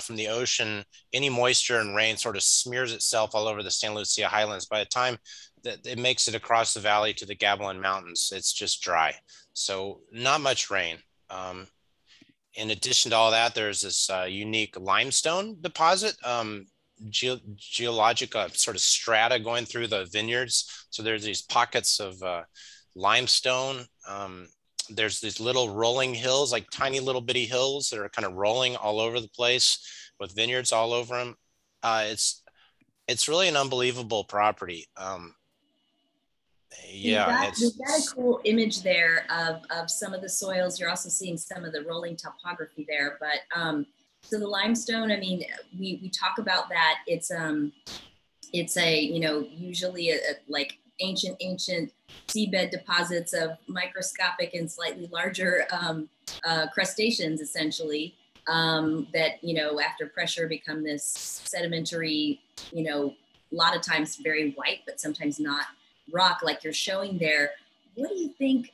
from the ocean, any moisture and rain sort of smears itself all over the Santa Lucia Highlands. By the time that it makes it across the valley to the Gavilan Mountains, it's just dry. So not much rain. In addition to all that, there's this unique limestone deposit, geologic sort of strata going through the vineyards. So there's these pockets of limestone. There's these little rolling hills, like tiny little bitty hills that are kind of rolling all over the place with vineyards all over them. It's really an unbelievable property. Yeah, you've got a cool image there of some of the soils. You're also seeing some of the rolling topography there. But so the limestone, I mean, we talk about that. It's a, you know, usually like ancient seabed deposits of microscopic and slightly larger crustaceans, essentially, that, you know, after pressure become this sedimentary, you know, a lot of times very white, but sometimes not rock like you're showing there. What do you think?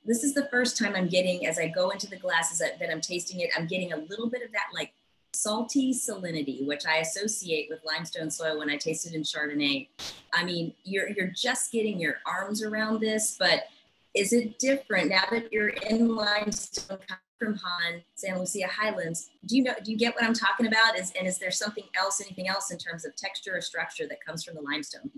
This is the first time I'm getting, as I go into the glasses that I'm tasting it, I'm getting a little bit of that like salty salinity, which I associate with limestone soil when I taste it in Chardonnay. I mean, you're just getting your arms around this, but is it different now that you're in limestone from Han, Santa Lucia Highlands? Do you get what I'm talking about? Is there something else, anything else in terms of texture or structure that comes from the limestone?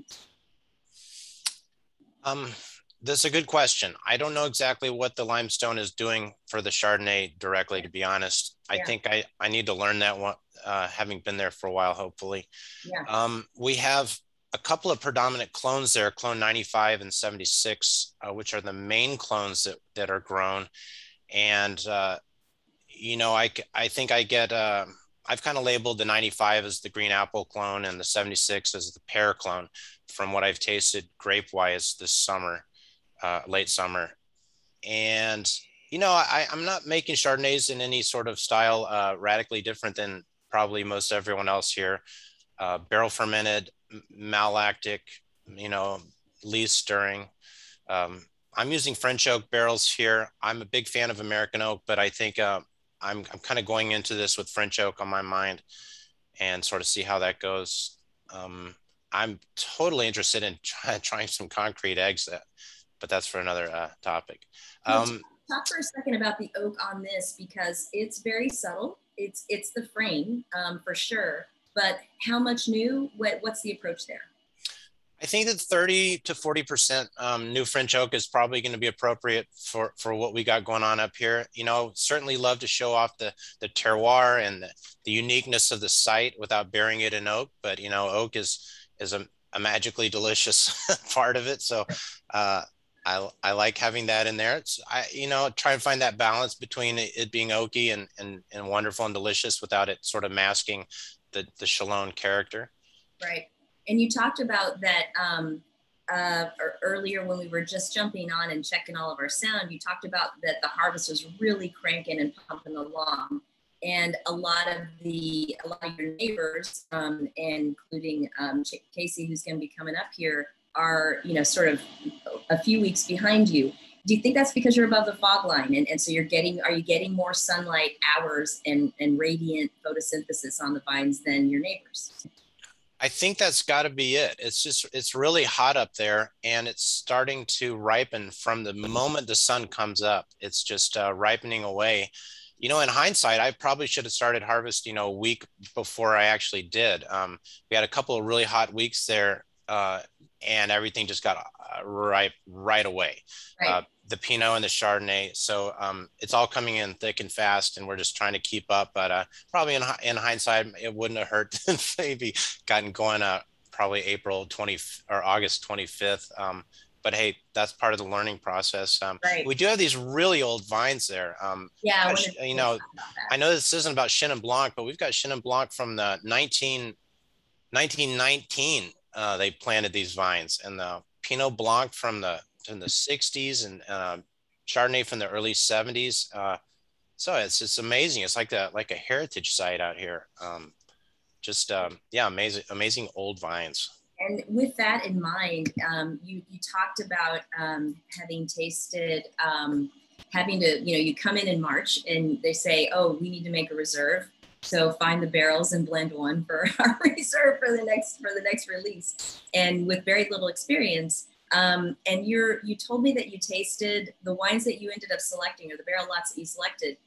That's a good question. I don't know exactly what the limestone is doing for the Chardonnay directly, to be honest. Yeah. I think I need to learn that one, having been there for a while, hopefully. Yeah. We have a couple of predominant clones there, clone 95 and 76, which are the main clones that are grown. And, you know, I think I get, I've kind of labeled the 95 as the green apple clone and the 76 as the pear clone from what I've tasted grape-wise this summer, late summer. And, you know, I'm not making Chardonnays in any sort of style radically different than probably most everyone else here. Barrel fermented, malolactic, you know, lees stirring. I'm using French oak barrels here. I'm a big fan of American oak, but I think I'm kind of going into this with French oak on my mind and sort of see how that goes. I'm totally interested in trying some concrete eggs, but that's for another topic. Talk for a second about the oak on this, because it's very subtle. It's the frame for sure, but how much new? What's the approach there? I think that 30 to 40% new French oak is probably going to be appropriate for what we got going on up here. You know, certainly love to show off the terroir and the uniqueness of the site without burying it in oak. But, you know, oak is a magically delicious part of it. So I like having that in there. You know, try and find that balance between it being oaky and wonderful and delicious without it sort of masking the Chalone character. Right. And you talked about that earlier when we were just jumping on and checking all of our sound. You talked about that the harvest was really cranking and pumping along, and a lot of your neighbors, including Casey, who's going to be coming up here, are sort of a few weeks behind you. Do you think that's because you're above the fog line, and so are you getting more sunlight hours and radiant photosynthesis on the vines than your neighbors? I think that's got to be it. It's really hot up there, and it's starting to ripen from the moment the sun comes up. It's just ripening away. In hindsight, I probably should have started harvest, a week before I actually did. We had a couple of really hot weeks there, and everything just got ripe right away. Right. The Pinot and the Chardonnay. So it's all coming in thick and fast, and we're just trying to keep up. But probably in hindsight, it wouldn't have hurt to maybe gotten going probably August 25th. But hey, that's part of the learning process. Right. We do have these really old vines there. Yeah, I know this isn't about Chenin Blanc, but we've got Chenin Blanc from the 1919. They planted these vines, and the Pinot Blanc from the 60s, and Chardonnay from the early 70s. So it's amazing. It's like a heritage site out here. Amazing old vines. And with that in mind, you talked about having tasted, having to, you come in March and they say, oh, we need to make a reserve. So find the barrels and blend one for our reserve for the next release. And with very little experience, and you told me that you tasted the wines that you ended up selecting, or the barrel lots that you selected.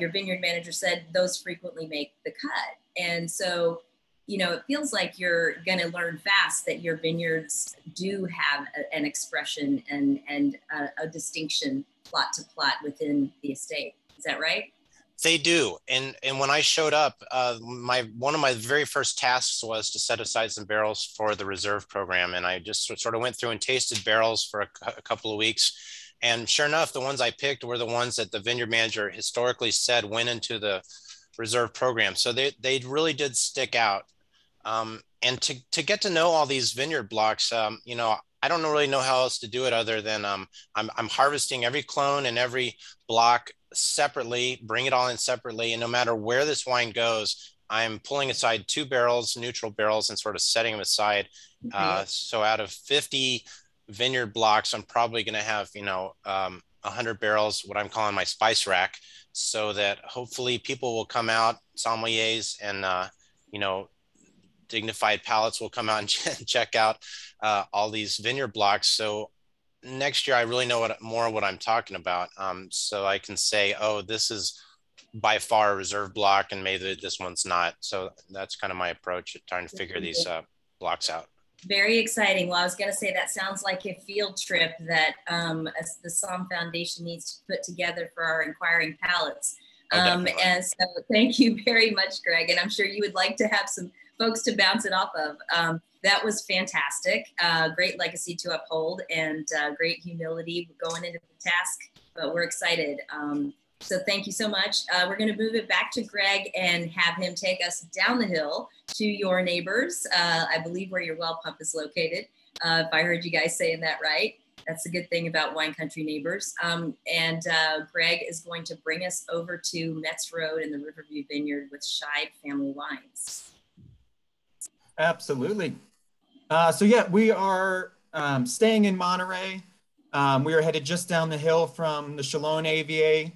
Your vineyard manager said those frequently make the cut. And so, it feels like you're going to learn fast that your vineyards do have an expression and a distinction plot to plot within the estate. Is that right? They do. And when I showed up, one of my very first tasks was to set aside some barrels for the reserve program. And I just sort of went through and tasted barrels for a couple of weeks. And sure enough, the ones I picked were the ones that the vineyard manager historically said went into the reserve program. So they really did stick out. And to get to know all these vineyard blocks, I don't really know how else to do it other than I'm harvesting every clone and every block separately, bring it all in separately. And no matter where this wine goes, I'm pulling aside 2 barrels, neutral barrels, and sort of setting them aside. So out of 50 vineyard blocks, I'm probably going to have, 100 barrels, what I'm calling my spice rack, so that hopefully people will come out, sommeliers and, dignified palates will come out and check out all these vineyard blocks. So next year, I really know what I'm talking about. So I can say, oh, this is by far a reserve block, and maybe this one's not. So that's kind of my approach at trying to figure these blocks out. Very exciting. Well, I was going to say that sounds like a field trip that the SOMM Foundation needs to put together for our inquiring palates. And so thank you very much, Greg. And I'm sure you would like to have some folks to bounce it off of. That was fantastic. Great legacy to uphold, and great humility going into the task, but we're excited. So thank you so much. We're going to move it back to Greg and have him take us down the hill to your neighbors, I believe where your well pump is located, if I heard you guys saying that right. That's the good thing about wine country neighbors. And Greg is going to bring us over to Metz Road in the Riverview Vineyard with Scheid Family Wines. Absolutely. So yeah, we are staying in Monterey. We are headed just down the hill from the Chalon AVA.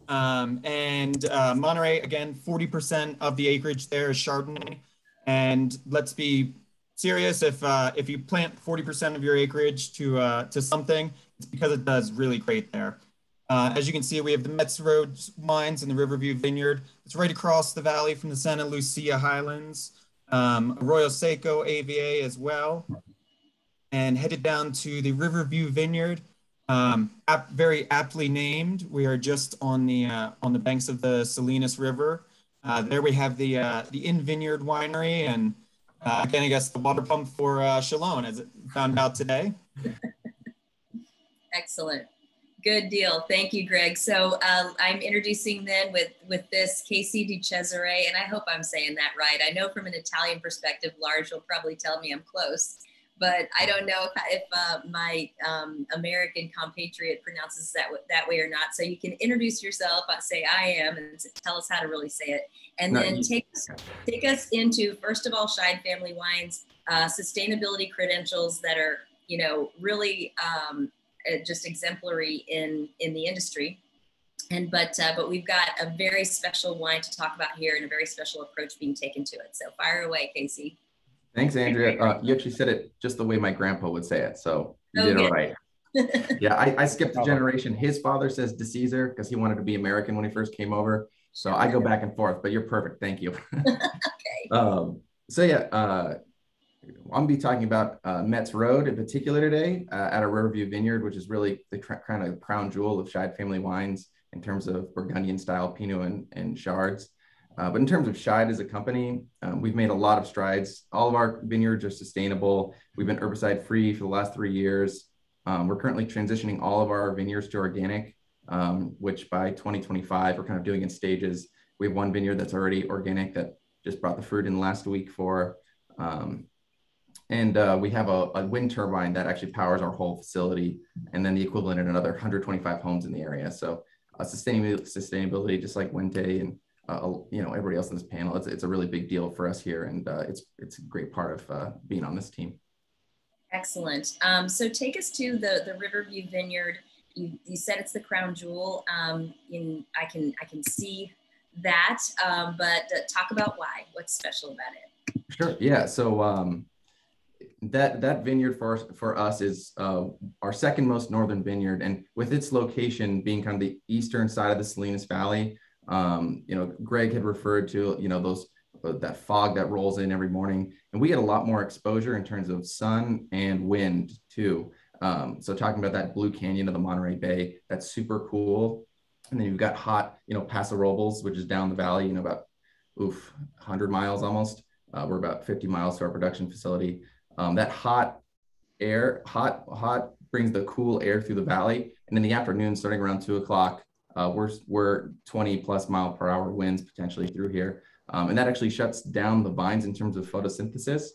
And Monterey, again, 40% of the acreage there is Chardonnay. And let's be serious, if you plant 40% of your acreage to something, it's because it does really great there. As you can see, we have the Metz Road wines in the Riverview Vineyard. It's right across the valley from the Santa Lucia Highlands. Arroyo Seco AVA as well, and headed down to the Riverview Vineyard, very aptly named. We are just on the banks of the Salinas River. There we have the In Vineyard Winery, and again, I guess the water pump for Chalon, as it found out today. Excellent. Good deal. Thank you, Greg. So I'm introducing then with this Casey di Cesare, and I hope I'm saying that right. I know from an Italian perspective, Lars will probably tell me I'm close, but I don't know if my American compatriot pronounces that way or not. So you can introduce yourself, say I am, and tell us how to really say it. And then take us into, first of all, Scheid family wines, sustainability credentials that are, you know, really just exemplary in the industry. And but we've got a very special wine to talk about here and a very special approach being taken to it. So fire away, Casey. Thanks, Andrea. You actually said it just the way my grandpa would say it, so you did it right. Yeah, I skipped a generation. His father says de Caesar because he wanted to be American when he first came over. So I go back and forth, but you're perfect. Thank you. Okay. So yeah, I'm gonna be talking about Metz Road in particular today at a Riverview Vineyard, which is really the kind of crown jewel of Scheid family wines in terms of Burgundian style Pinot and Chards. But in terms of Scheid as a company, we've made a lot of strides. All of our vineyards are sustainable. We've been herbicide free for the last 3 years. We're currently transitioning all of our vineyards to organic, which by 2025, we're kind of doing in stages. We have one vineyard that's already organic that just brought the fruit in last week for, and we have a wind turbine that actually powers our whole facility, and then the equivalent in another 125 homes in the area. So sustainability, just like Wente and you know, everybody else in this panel, it's a really big deal for us here, and it's a great part of being on this team. Excellent. So take us to the Riverview Vineyard. You said it's the crown jewel. I can see that, but talk about why. What's special about it? Sure. Yeah. So that vineyard for us is our second most northern vineyard, and with its location being kind of the eastern side of the Salinas Valley, you know, Greg had referred to, you know, that fog that rolls in every morning, and we get a lot more exposure in terms of sun and wind too. So talking about that blue canyon of the Monterey Bay, that's super cool. And then you've got hot, you know, Paso Robles, which is down the valley, you know, about 100 miles almost. We're about 50 miles to our production facility. That hot air brings the cool air through the valley. And in the afternoon, starting around 2 o'clock, we're 20 plus mile per hour winds potentially through here. And that actually shuts down the vines in terms of photosynthesis,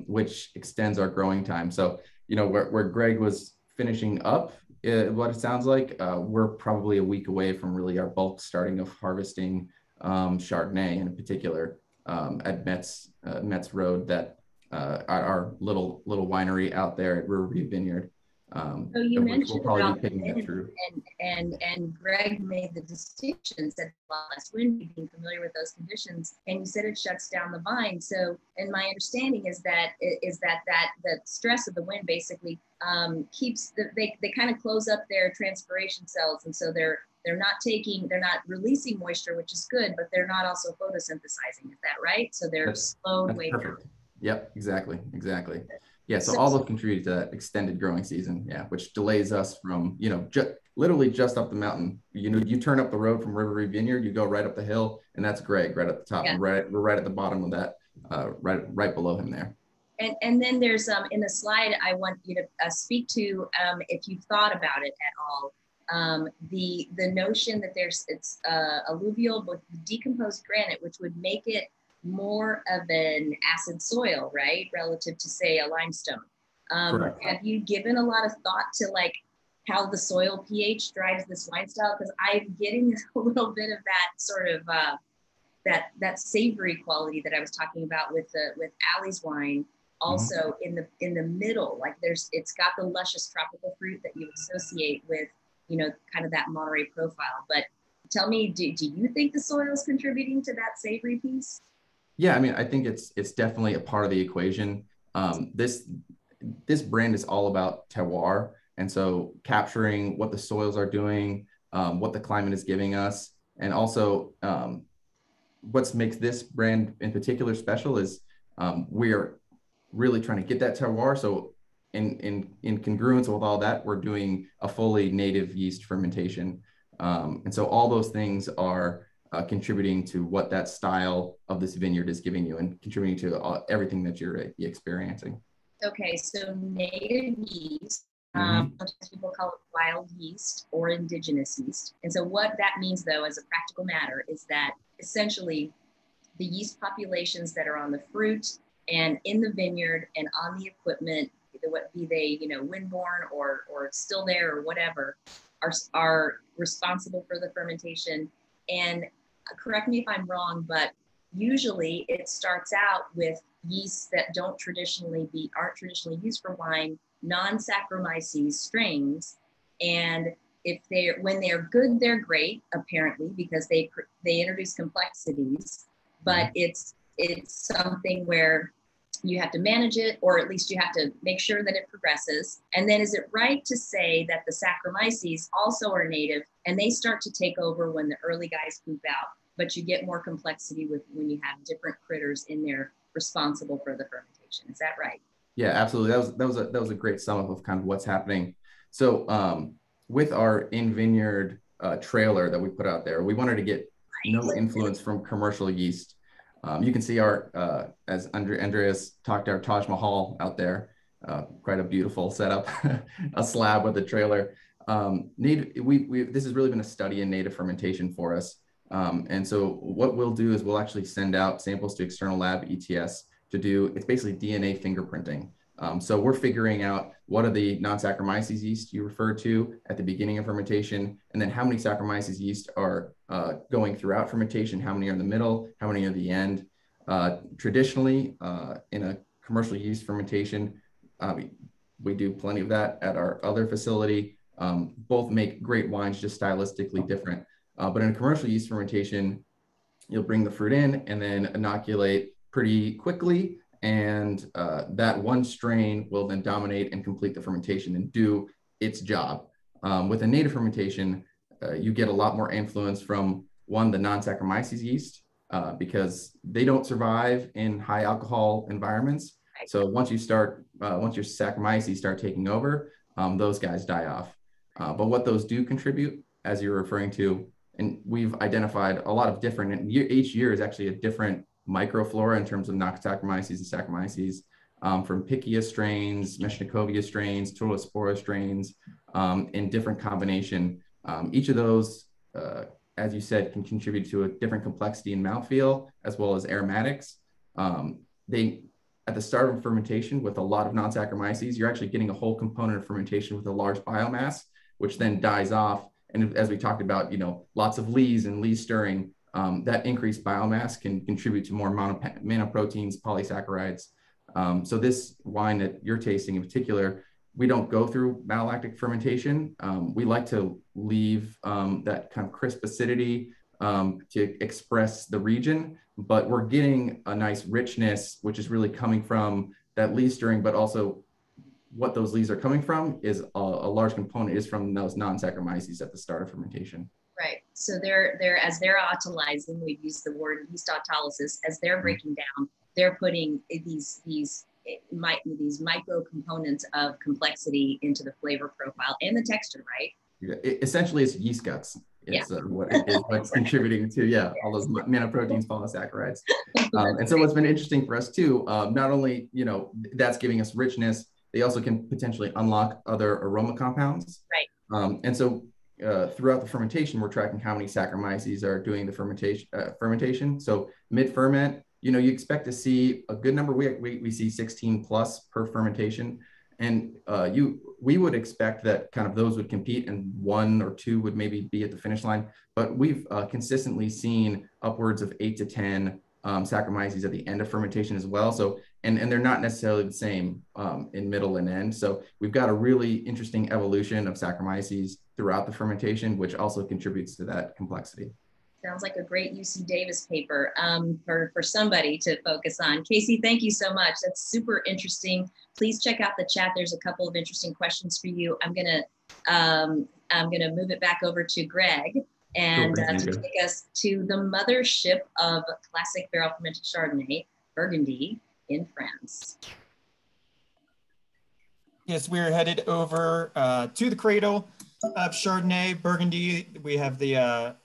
which extends our growing time. So, you know, where Greg was finishing up, what it sounds like, we're probably a week away from really our bulk starting of harvesting Chardonnay in particular at Metz Road, that our little winery out there at Riverview Vineyard. So you mentioned we'll about and Greg made the distinction, said last windy, being familiar with those conditions, and you said it shuts down the vine. So, and my understanding is that the stress of the wind basically keeps they kind of close up their transpiration cells, and so they're not releasing moisture, which is good, but they're not also photosynthesizing. Is that right? So they're slowed way down. Yep, exactly. Yeah, so all those contribute to that extended growing season, yeah, which delays us from, you know, literally just up the mountain. You know, you turn up the road from Riverview Vineyard, you go right up the hill, and that's Greg right at the top. Yeah. And we're right at the bottom of that, right below him there. And then there's in the slide I want you to speak to, if you've thought about it at all, the notion that it's alluvial with decomposed granite, which would make it more of an acid soil, right, relative to, say, a limestone. Have you given a lot of thought to like how the soil pH drives this wine style? Because I'm getting a little bit of that sort of that savory quality that I was talking about with Allie's wine. Also in the middle, like it's got the luscious tropical fruit that you associate with, you know, kind of that Monterey profile. But tell me, do you think the soil is contributing to that savory piece? Yeah, I mean, I think it's definitely a part of the equation. This brand is all about terroir, and so capturing what the soils are doing, what the climate is giving us, and also what makes this brand in particular special is we are really trying to get that terroir. So in congruence with all that, we're doing a fully native yeast fermentation, and so all those things are contributing to what that style of this vineyard is giving you and contributing to everything that you're experiencing. Okay, so native yeast, Sometimes people call it wild yeast or indigenous yeast. And so what that means, though, as a practical matter, is that essentially the yeast populations that are on the fruit and in the vineyard and on the equipment, be they, windborne or still there or whatever, are responsible for the fermentation. And correct me if I'm wrong, but usually it starts out with yeasts that aren't traditionally used for wine, non-Saccharomyces strains. And when they're good, they're great, apparently, because they introduce complexities, but it's something where you have to manage it, or at least you have to make sure that it progresses. And then is it right to say that the Saccharomyces also are native and they start to take over when the early guys poop out, but you get more complexity when you have different critters in there responsible for the fermentation? Is that right? Yeah, absolutely. That was a great sum up of kind of what's happening. So with our in-vineyard trailer that we put out there, we wanted to get no influence from commercial yeast. You can see as Andreas talked, our Taj Mahal out there, quite a beautiful setup, a slab with a trailer. This has really been a study in native fermentation for us. And so what we'll do is we'll actually send out samples to external lab ETS to do, it's basically DNA fingerprinting. So we're figuring out what are the non-Saccharomyces yeast you referred to at the beginning of fermentation, and then how many Saccharomyces yeast are going throughout fermentation, how many are in the middle, how many are at the end. Traditionally, in a commercial yeast fermentation, we do plenty of that at our other facility. Both make great wines, just stylistically different. But in a commercial yeast fermentation, you'll bring the fruit in and then inoculate pretty quickly. And that one strain will then dominate and complete the fermentation and do its job. With a native fermentation, you get a lot more influence from the non-Saccharomyces yeast because they don't survive in high alcohol environments. So once your Saccharomyces start taking over, those guys die off. But what those do contribute, as you're referring to, and we've identified a lot of different, and each year is actually a different microflora in terms of non-Saccharomyces and Saccharomyces, from Pichia strains, Meshnickovia strains, Tulaspora strains, in different combination. Each of those, as you said, can contribute to a different complexity in mouthfeel as well as aromatics. At the start of fermentation with a lot of non-Saccharomyces, you're actually getting a whole component of fermentation with a large biomass, which then dies off. And as we talked about, lots of lees and lee stirring, that increased biomass can contribute to more monoproteins, polysaccharides. So this wine that you're tasting in particular, we don't go through malolactic fermentation. We like to leave that kind of crisp acidity to express the region, but we're getting a nice richness, which is really coming from that lee stirring, but also what those lees are coming from is a large component is from those non-Saccharomyces at the start of fermentation. Right. So as they're autolyzing, we've used the word yeast autolysis, as they're breaking down, they're putting these micro components of complexity into the flavor profile and the texture, right? Yeah, essentially it's yeast guts. It's what it is, what's contributing to, all those monoproteins, polysaccharides. And so what's been interesting for us too, not only, that's giving us richness, they also can potentially unlock other aroma compounds. Right. And so throughout the fermentation, we're tracking how many Saccharomyces are doing the fermentation. So mid-ferment, you expect to see a good number. We see 16 plus per fermentation. And we would expect that kind of those would compete and 1 or 2 would maybe be at the finish line. But we've consistently seen upwards of 8 to 10 Saccharomyces at the end of fermentation as well. So, and they're not necessarily the same in middle and end. So we've got a really interesting evolution of Saccharomyces throughout the fermentation, which also contributes to that complexity. Sounds like a great UC Davis paper for somebody to focus on. Casey, thank you so much. That's super interesting. Please check out the chat. There's a couple of interesting questions for you. I'm gonna move it back over to Greg and to take us to the mothership of classic barrel fermented Chardonnay, Burgundy, in France. Yes, we're headed over to the cradle of Chardonnay, Burgundy. We have the,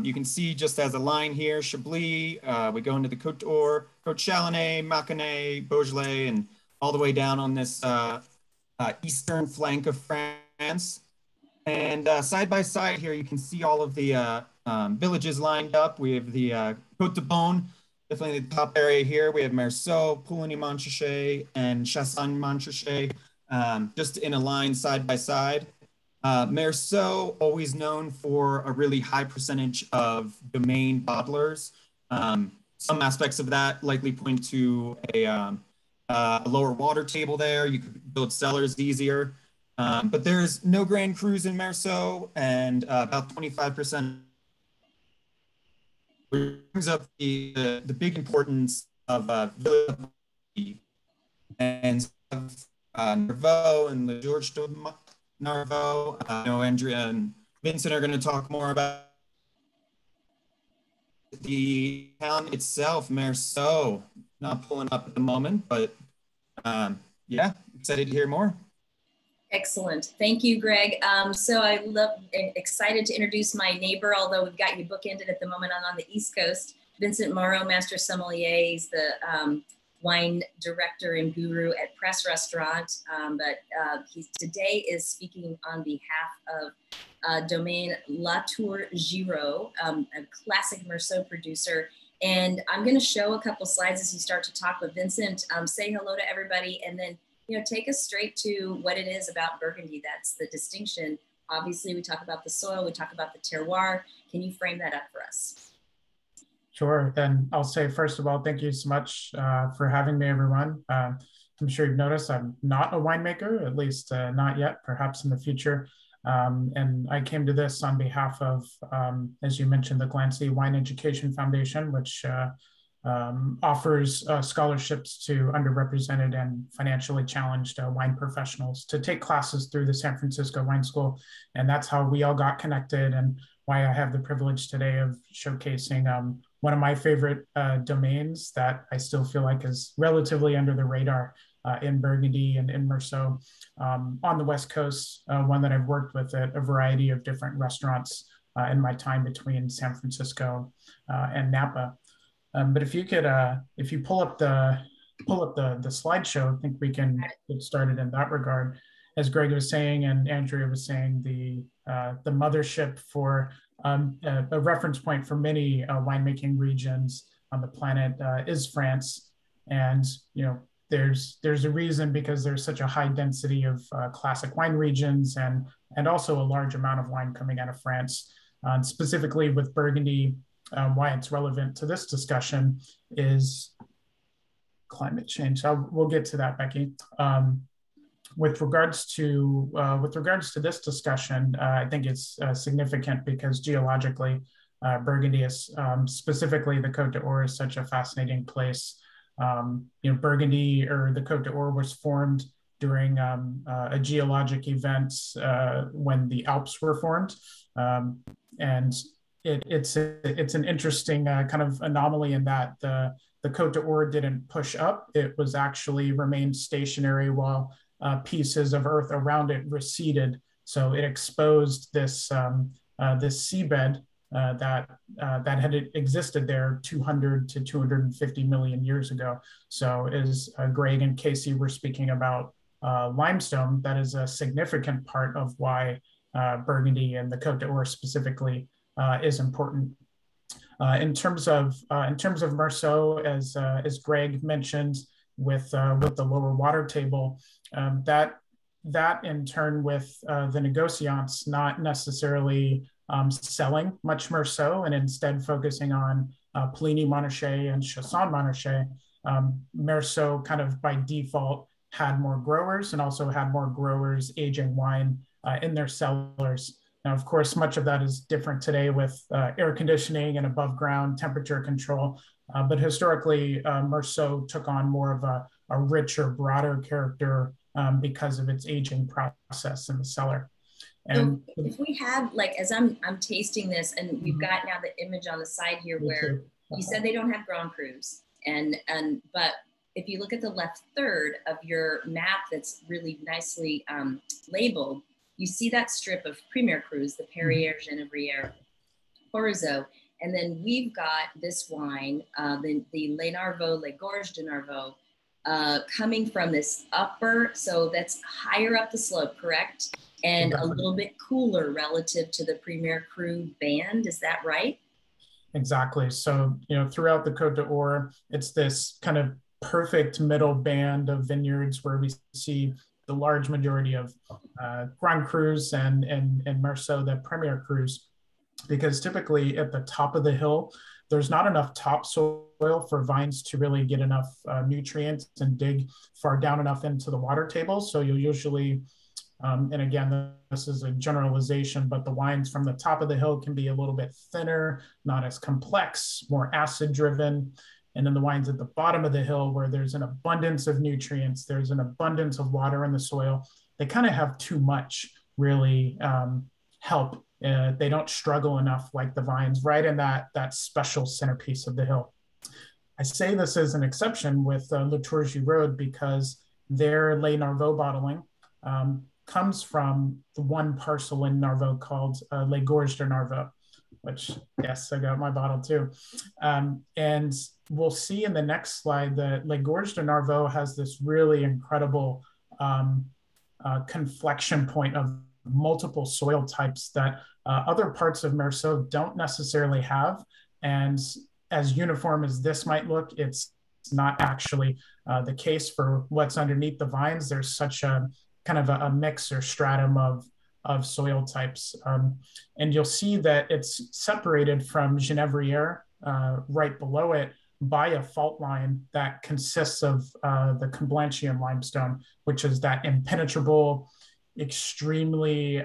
you can see just as a line here, Chablis, we go into the Côte d'Or, Côte Chalonnais, Mâconnais, Beaujolais, and all the way down on this eastern flank of France. And side by side here, you can see all of the villages lined up. We have the Côte de Beaune, definitely the top area here. We have Meursault, Pouligny-Montrachet, and Chassagne-Montrachet, just in a line side by side. Meursault, always known for a really high percentage of domain bottlers. Some aspects of that likely point to a lower water table there. You could build cellars easier. But there's no Grand Crus in Meursault, and about 25%, which brings up the big importance of and Narvaux and Le Georges de Narvaux. I know Andrea and Vincent are going to talk more about the town itself, Meursault. Not pulling up at the moment, but yeah, excited to hear more. Excellent. Thank you, Greg. So I love and excited to introduce my neighbor, although we've got you bookended at the moment. I'm on the East Coast. Vincent Morrow, Master Sommelier. He's the wine director and guru at Press Restaurant. But he today is speaking on behalf of Domaine La Tour Giraud, a classic Meursault producer. And I'm going to show a couple slides as you start to talk with Vincent. Say hello to everybody, and then take us straight to what it is about Burgundy. That's the distinction. Obviously, we talk about the soil, we talk about the terroir. Can you frame that up for us? Sure. And I'll say, first of all, thank you so much for having me, everyone. I'm sure you've noticed I'm not a winemaker, at least not yet, perhaps in the future. And I came to this on behalf of, as you mentioned, the Glancy Wine Education Foundation, which offers scholarships to underrepresented and financially challenged wine professionals to take classes through the San Francisco Wine School. And that's how we all got connected, and why I have the privilege today of showcasing one of my favorite domains that I still feel like is relatively under the radar in Burgundy and in Meursault on the West Coast, one that I've worked with at a variety of different restaurants in my time between San Francisco and Napa. But if you could, if you pull up the slideshow, I think we can get started in that regard. As Greg was saying and Andrea was saying, the mothership for a reference point for many winemaking regions on the planet is France, and there's a reason, because there's such a high density of classic wine regions and also a large amount of wine coming out of France, specifically with Burgundy. Why it's relevant to this discussion is climate change. So we'll get to that, Becky. With regards to this discussion, I think it's significant because geologically, Burgundy is specifically the Côte d'Or is such a fascinating place. Burgundy, or the Côte d'Or, was formed during a geologic event when the Alps were formed, and it's an interesting kind of anomaly in that the Côte d'Or didn't push up; it was actually remained stationary while pieces of earth around it receded. So it exposed this this seabed that had existed there 200 to 250 million years ago. So as Greg and Casey were speaking about limestone, that is a significant part of why Burgundy and the Côte d'Or specifically is important. In terms of Meursault, as Greg mentioned, with the lower water table, that in turn with the negociants not necessarily selling much Meursault, and instead focusing on Pouligny-Montrachet and Chassagne-Montrachet, Meursault kind of by default had more growers, and also had more growers aging wine in their cellars. Now, of course, much of that is different today with air conditioning and above ground temperature control. But historically, Meursault took on more of a richer, broader character because of its aging process in the cellar. And so if we had, like, as I'm tasting this, and we've got now the image on the side here where you said they don't have Grand Crus, but if you look at the left third of your map that's really nicely labeled, you see that strip of Premier Crus, the Perrier, Geneviève, Orzo. And then we've got this wine, the Les Narvaux, Les Gorges de Narvaux, coming from this upper, so that's higher up the slope, correct? And a little bit cooler relative to the Premier Cru band, is that right? Exactly. So, throughout the Côte d'Or, it's this kind of perfect middle band of vineyards where we see the large majority of Grand Crus and Meursault, the Premier Crus, because typically at the top of the hill, there's not enough topsoil for vines to really get enough nutrients and dig far down enough into the water table. So you'll usually, and again, this is a generalization, but the wines from the top of the hill can be a little bit thinner, not as complex, more acid driven. And then the wines at the bottom of the hill, where there's an abundance of nutrients, there's an abundance of water in the soil, they kind of have too much really help. They don't struggle enough like the vines right in that special centerpiece of the hill. I say this is an exception with Le Tour-Giroux because their Les Narvaux bottling comes from the one parcel in Narvaux called Les Gorges de Narvaux, which, yes, I got my bottle too. And we'll see in the next slide that Les Gorges de Narvaux has this really incredible conflection point of multiple soil types that other parts of Meursault don't necessarily have. And as uniform as this might look, it's not actually the case for what's underneath the vines. There's such a kind of a mix or stratum of soil types. And you'll see that it's separated from Genévrier right below it by a fault line that consists of the Comblanchian limestone, which is that impenetrable, extremely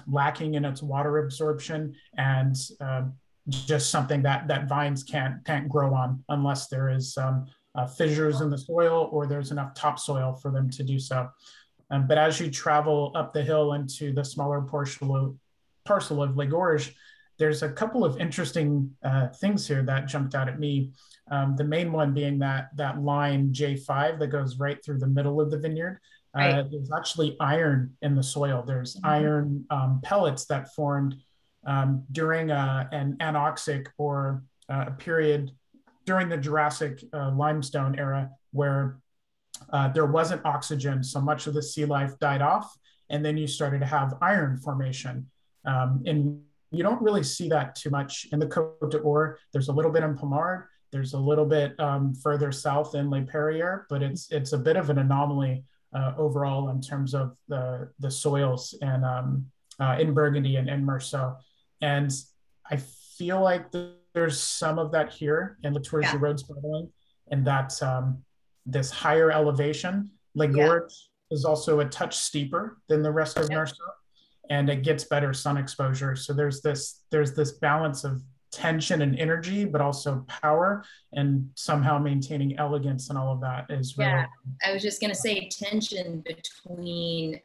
lacking in its water absorption, and just something that vines can't grow on unless there is fissures in the soil or there's enough topsoil for them to do so. But as you travel up the hill into the smaller parcel of Les Gorges, there's a couple of interesting things here that jumped out at me. The main one being that line J5 that goes right through the middle of the vineyard. Right. There's actually iron in the soil. There's iron pellets that formed during an anoxic or a period during the Jurassic limestone era where there wasn't oxygen, so much of the sea life died off, and then you started to have iron formation. And you don't really see that too much in the Côte d'Or. There's a little bit in Pommard. There's a little bit further south in Les Perrières, but it's a bit of an anomaly overall in terms of the soils and in Burgundy and in Meursault. And I feel like there's some of that here in Le Tour-Giroux bottling, and that this higher elevation. Les Gorges is also a touch steeper than the rest of Meursault, and it gets better sun exposure. So there's this balance of tension and energy, but also power, and somehow maintaining elegance and all of that is really. Yeah, I was just going to say tension between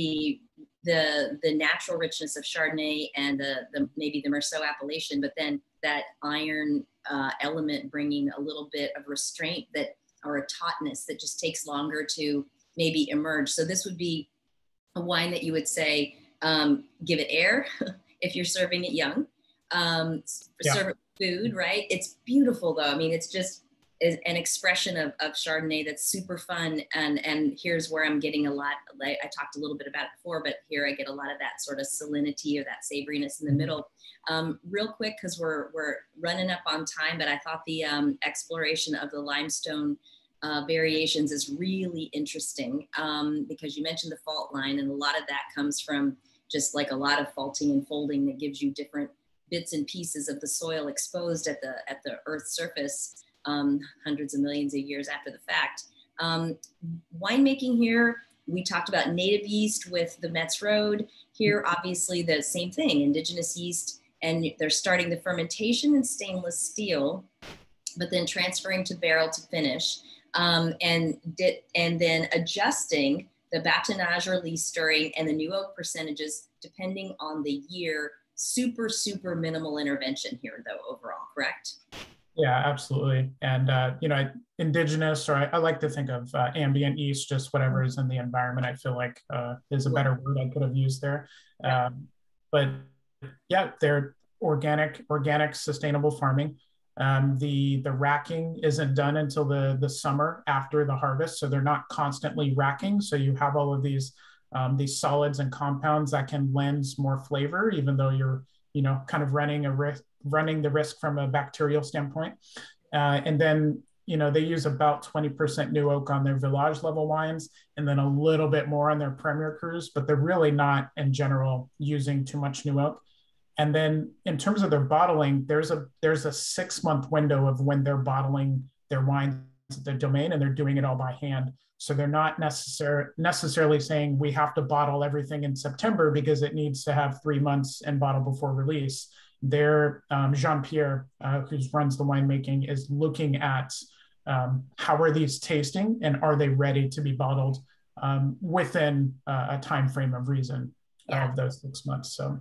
the natural richness of Chardonnay and the maybe the Meursault appellation, but then that iron element bringing a little bit of restraint or a tautness that just takes longer to maybe emerge. So this would be a wine that you would say, give it air if you're serving it young. Serve it food, right? It's beautiful though. I mean, it's just an expression of Chardonnay that's super fun. And here's where I'm getting a lot, like I talked a little bit about it before, but here I get a lot of that sort of salinity or that savoriness in the middle. Real quick, because we're running up on time, but I thought the exploration of the limestone variations is really interesting because you mentioned the fault line, and a lot of that comes from just like a lot of faulting and folding that gives you different bits and pieces of the soil exposed at the Earth's surface hundreds of millions of years after the fact. Winemaking here, we talked about native yeast with the Metz Road. Here, obviously the same thing, indigenous yeast, and they're starting the fermentation in stainless steel, but then transferring to barrel to finish, and then adjusting the batonnage or lees stirring and the new oak percentages depending on the year. Super, super minimal intervention here though, overall, correct? Yeah, absolutely. And, indigenous, or I like to think of ambient yeast, just whatever is in the environment, I feel like is a better word I could have used there. But yeah, they're organic, sustainable farming. The racking isn't done until the summer after the harvest, so they're not constantly racking. So you have all of these solids and compounds that can lend more flavor, even though you're kind of running the risk from a bacterial standpoint. And then they use about 20% new oak on their village level wines, and then a little bit more on their premier crus, but they're really not in general using too much new oak. And then in terms of their bottling, there's a 6-month window of when they're bottling their wines at the domain, and they're doing it all by hand. So they're not necessarily saying we have to bottle everything in September because it needs to have 3 months and bottle before release. Their Jean-Pierre, who runs the winemaking, is looking at how are these tasting and are they ready to be bottled within a time frame of reason of those 6 months. So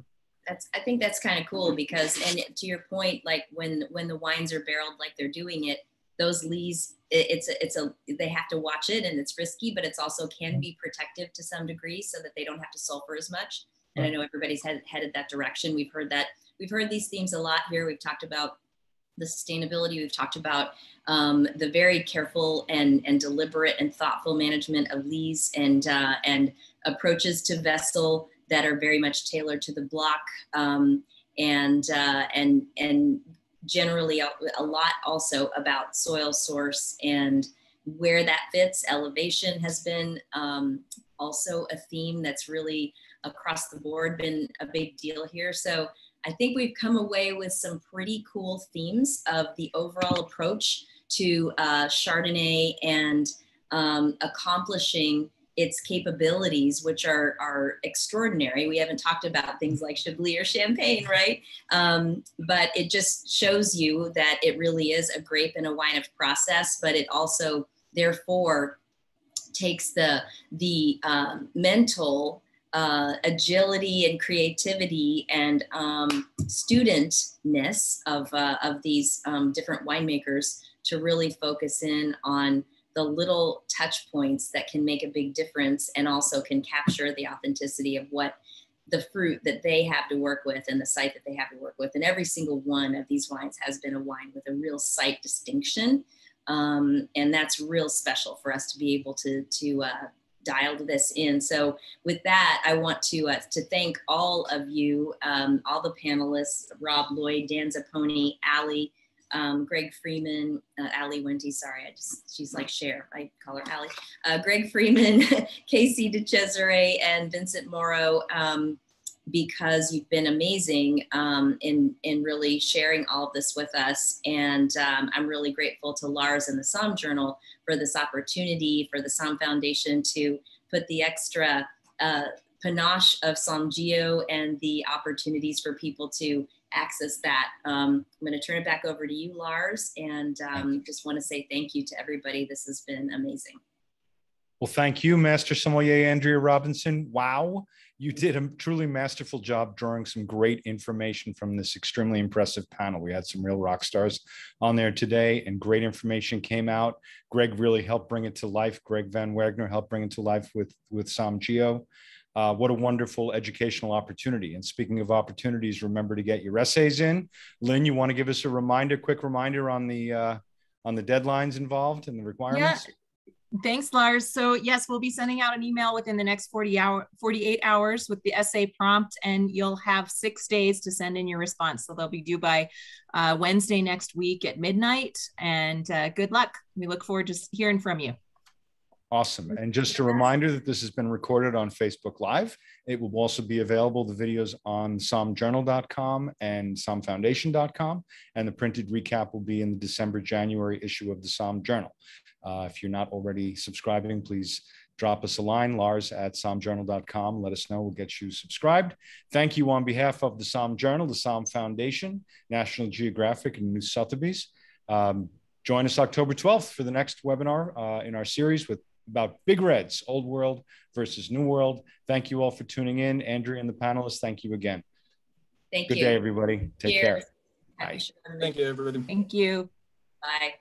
I think that's kind of cool because, and to your point, like when the wines are barreled like they're doing it, those lees, they have to watch it, and it's risky, but it's also can be protective to some degree so that they don't have to sulfur as much. And I know everybody's headed that direction. We've heard these themes a lot here. We've talked about the sustainability. We've talked about the very careful and deliberate and thoughtful management of lees and approaches to vessel that are very much tailored to the block, and generally a lot also about soil source and where that fits. Elevation has been also a theme that's really across the board been a big deal here. So I think we've come away with some pretty cool themes of the overall approach to Chardonnay and accomplishing its capabilities, which are extraordinary. We haven't talked about things like Chablis or Champagne, right? But it just shows you that it really is a grape and a wine of process, but it also therefore takes the mental agility and creativity and studentness of these different winemakers to really focus in on the little touch points that can make a big difference and also can capture the authenticity of what the fruit that they have to work with and the site that they have to work with. And every single one of these wines has been a wine with a real site distinction. And that's real special for us to be able to dial this in. So with that, I want to thank all of you, all the panelists, Rob, Lloyd, Dan Zapponi, Allie, Greg Freeman, Allie Wente, sorry, she's like Cher, I call her Allie, Greg Freeman, Casey DeCesare, and Vincent Morrow, because you've been amazing in really sharing all of this with us. And I'm really grateful to Lars and the SOMM Journal for this opportunity, for the SOMM Foundation to put the extra panache of SOMM Geo and the opportunities for people to access that. I'm going to turn it back over to you, Lars, and just want to say thank you to everybody. This has been amazing. Well, thank you, Master Sommelier Andrea Robinson. Wow, you did a truly masterful job drawing some great information from this extremely impressive panel. We had some real rock stars on there today, and great information came out. Greg really helped bring it to life. Greg Van Wagner helped bring it to life with SOMM Geo. What a wonderful educational opportunity. And speaking of opportunities, remember to get your essays in. Lynn, you want to give us a quick reminder on the deadlines involved and the requirements? Yeah. Thanks, Lars. So yes, we'll be sending out an email within the next 48 hours with the essay prompt, and you'll have 6 days to send in your response. So they'll be due by Wednesday next week at midnight. And good luck. We look forward to hearing from you. Awesome. And just a reminder that this has been recorded on Facebook Live. It will also be available, the videos, on sommjournal.com and sommfoundation.com. And the printed recap will be in the December-January issue of the SOMM Journal. If you're not already subscribing, please drop us a line, Lars at sommjournal.com. Let us know. We'll get you subscribed. Thank you on behalf of the SOMM Journal, the SOMM Foundation, National Geographic, and New Sotheby's. Join us October 12th for the next webinar in our series about Big Reds, Old World versus New World. Thank you all for tuning in. Andrea and the panelists, thank you again. Thank you. Good day, everybody. Take care. Bye. Thank you, everybody. Thank you. Bye.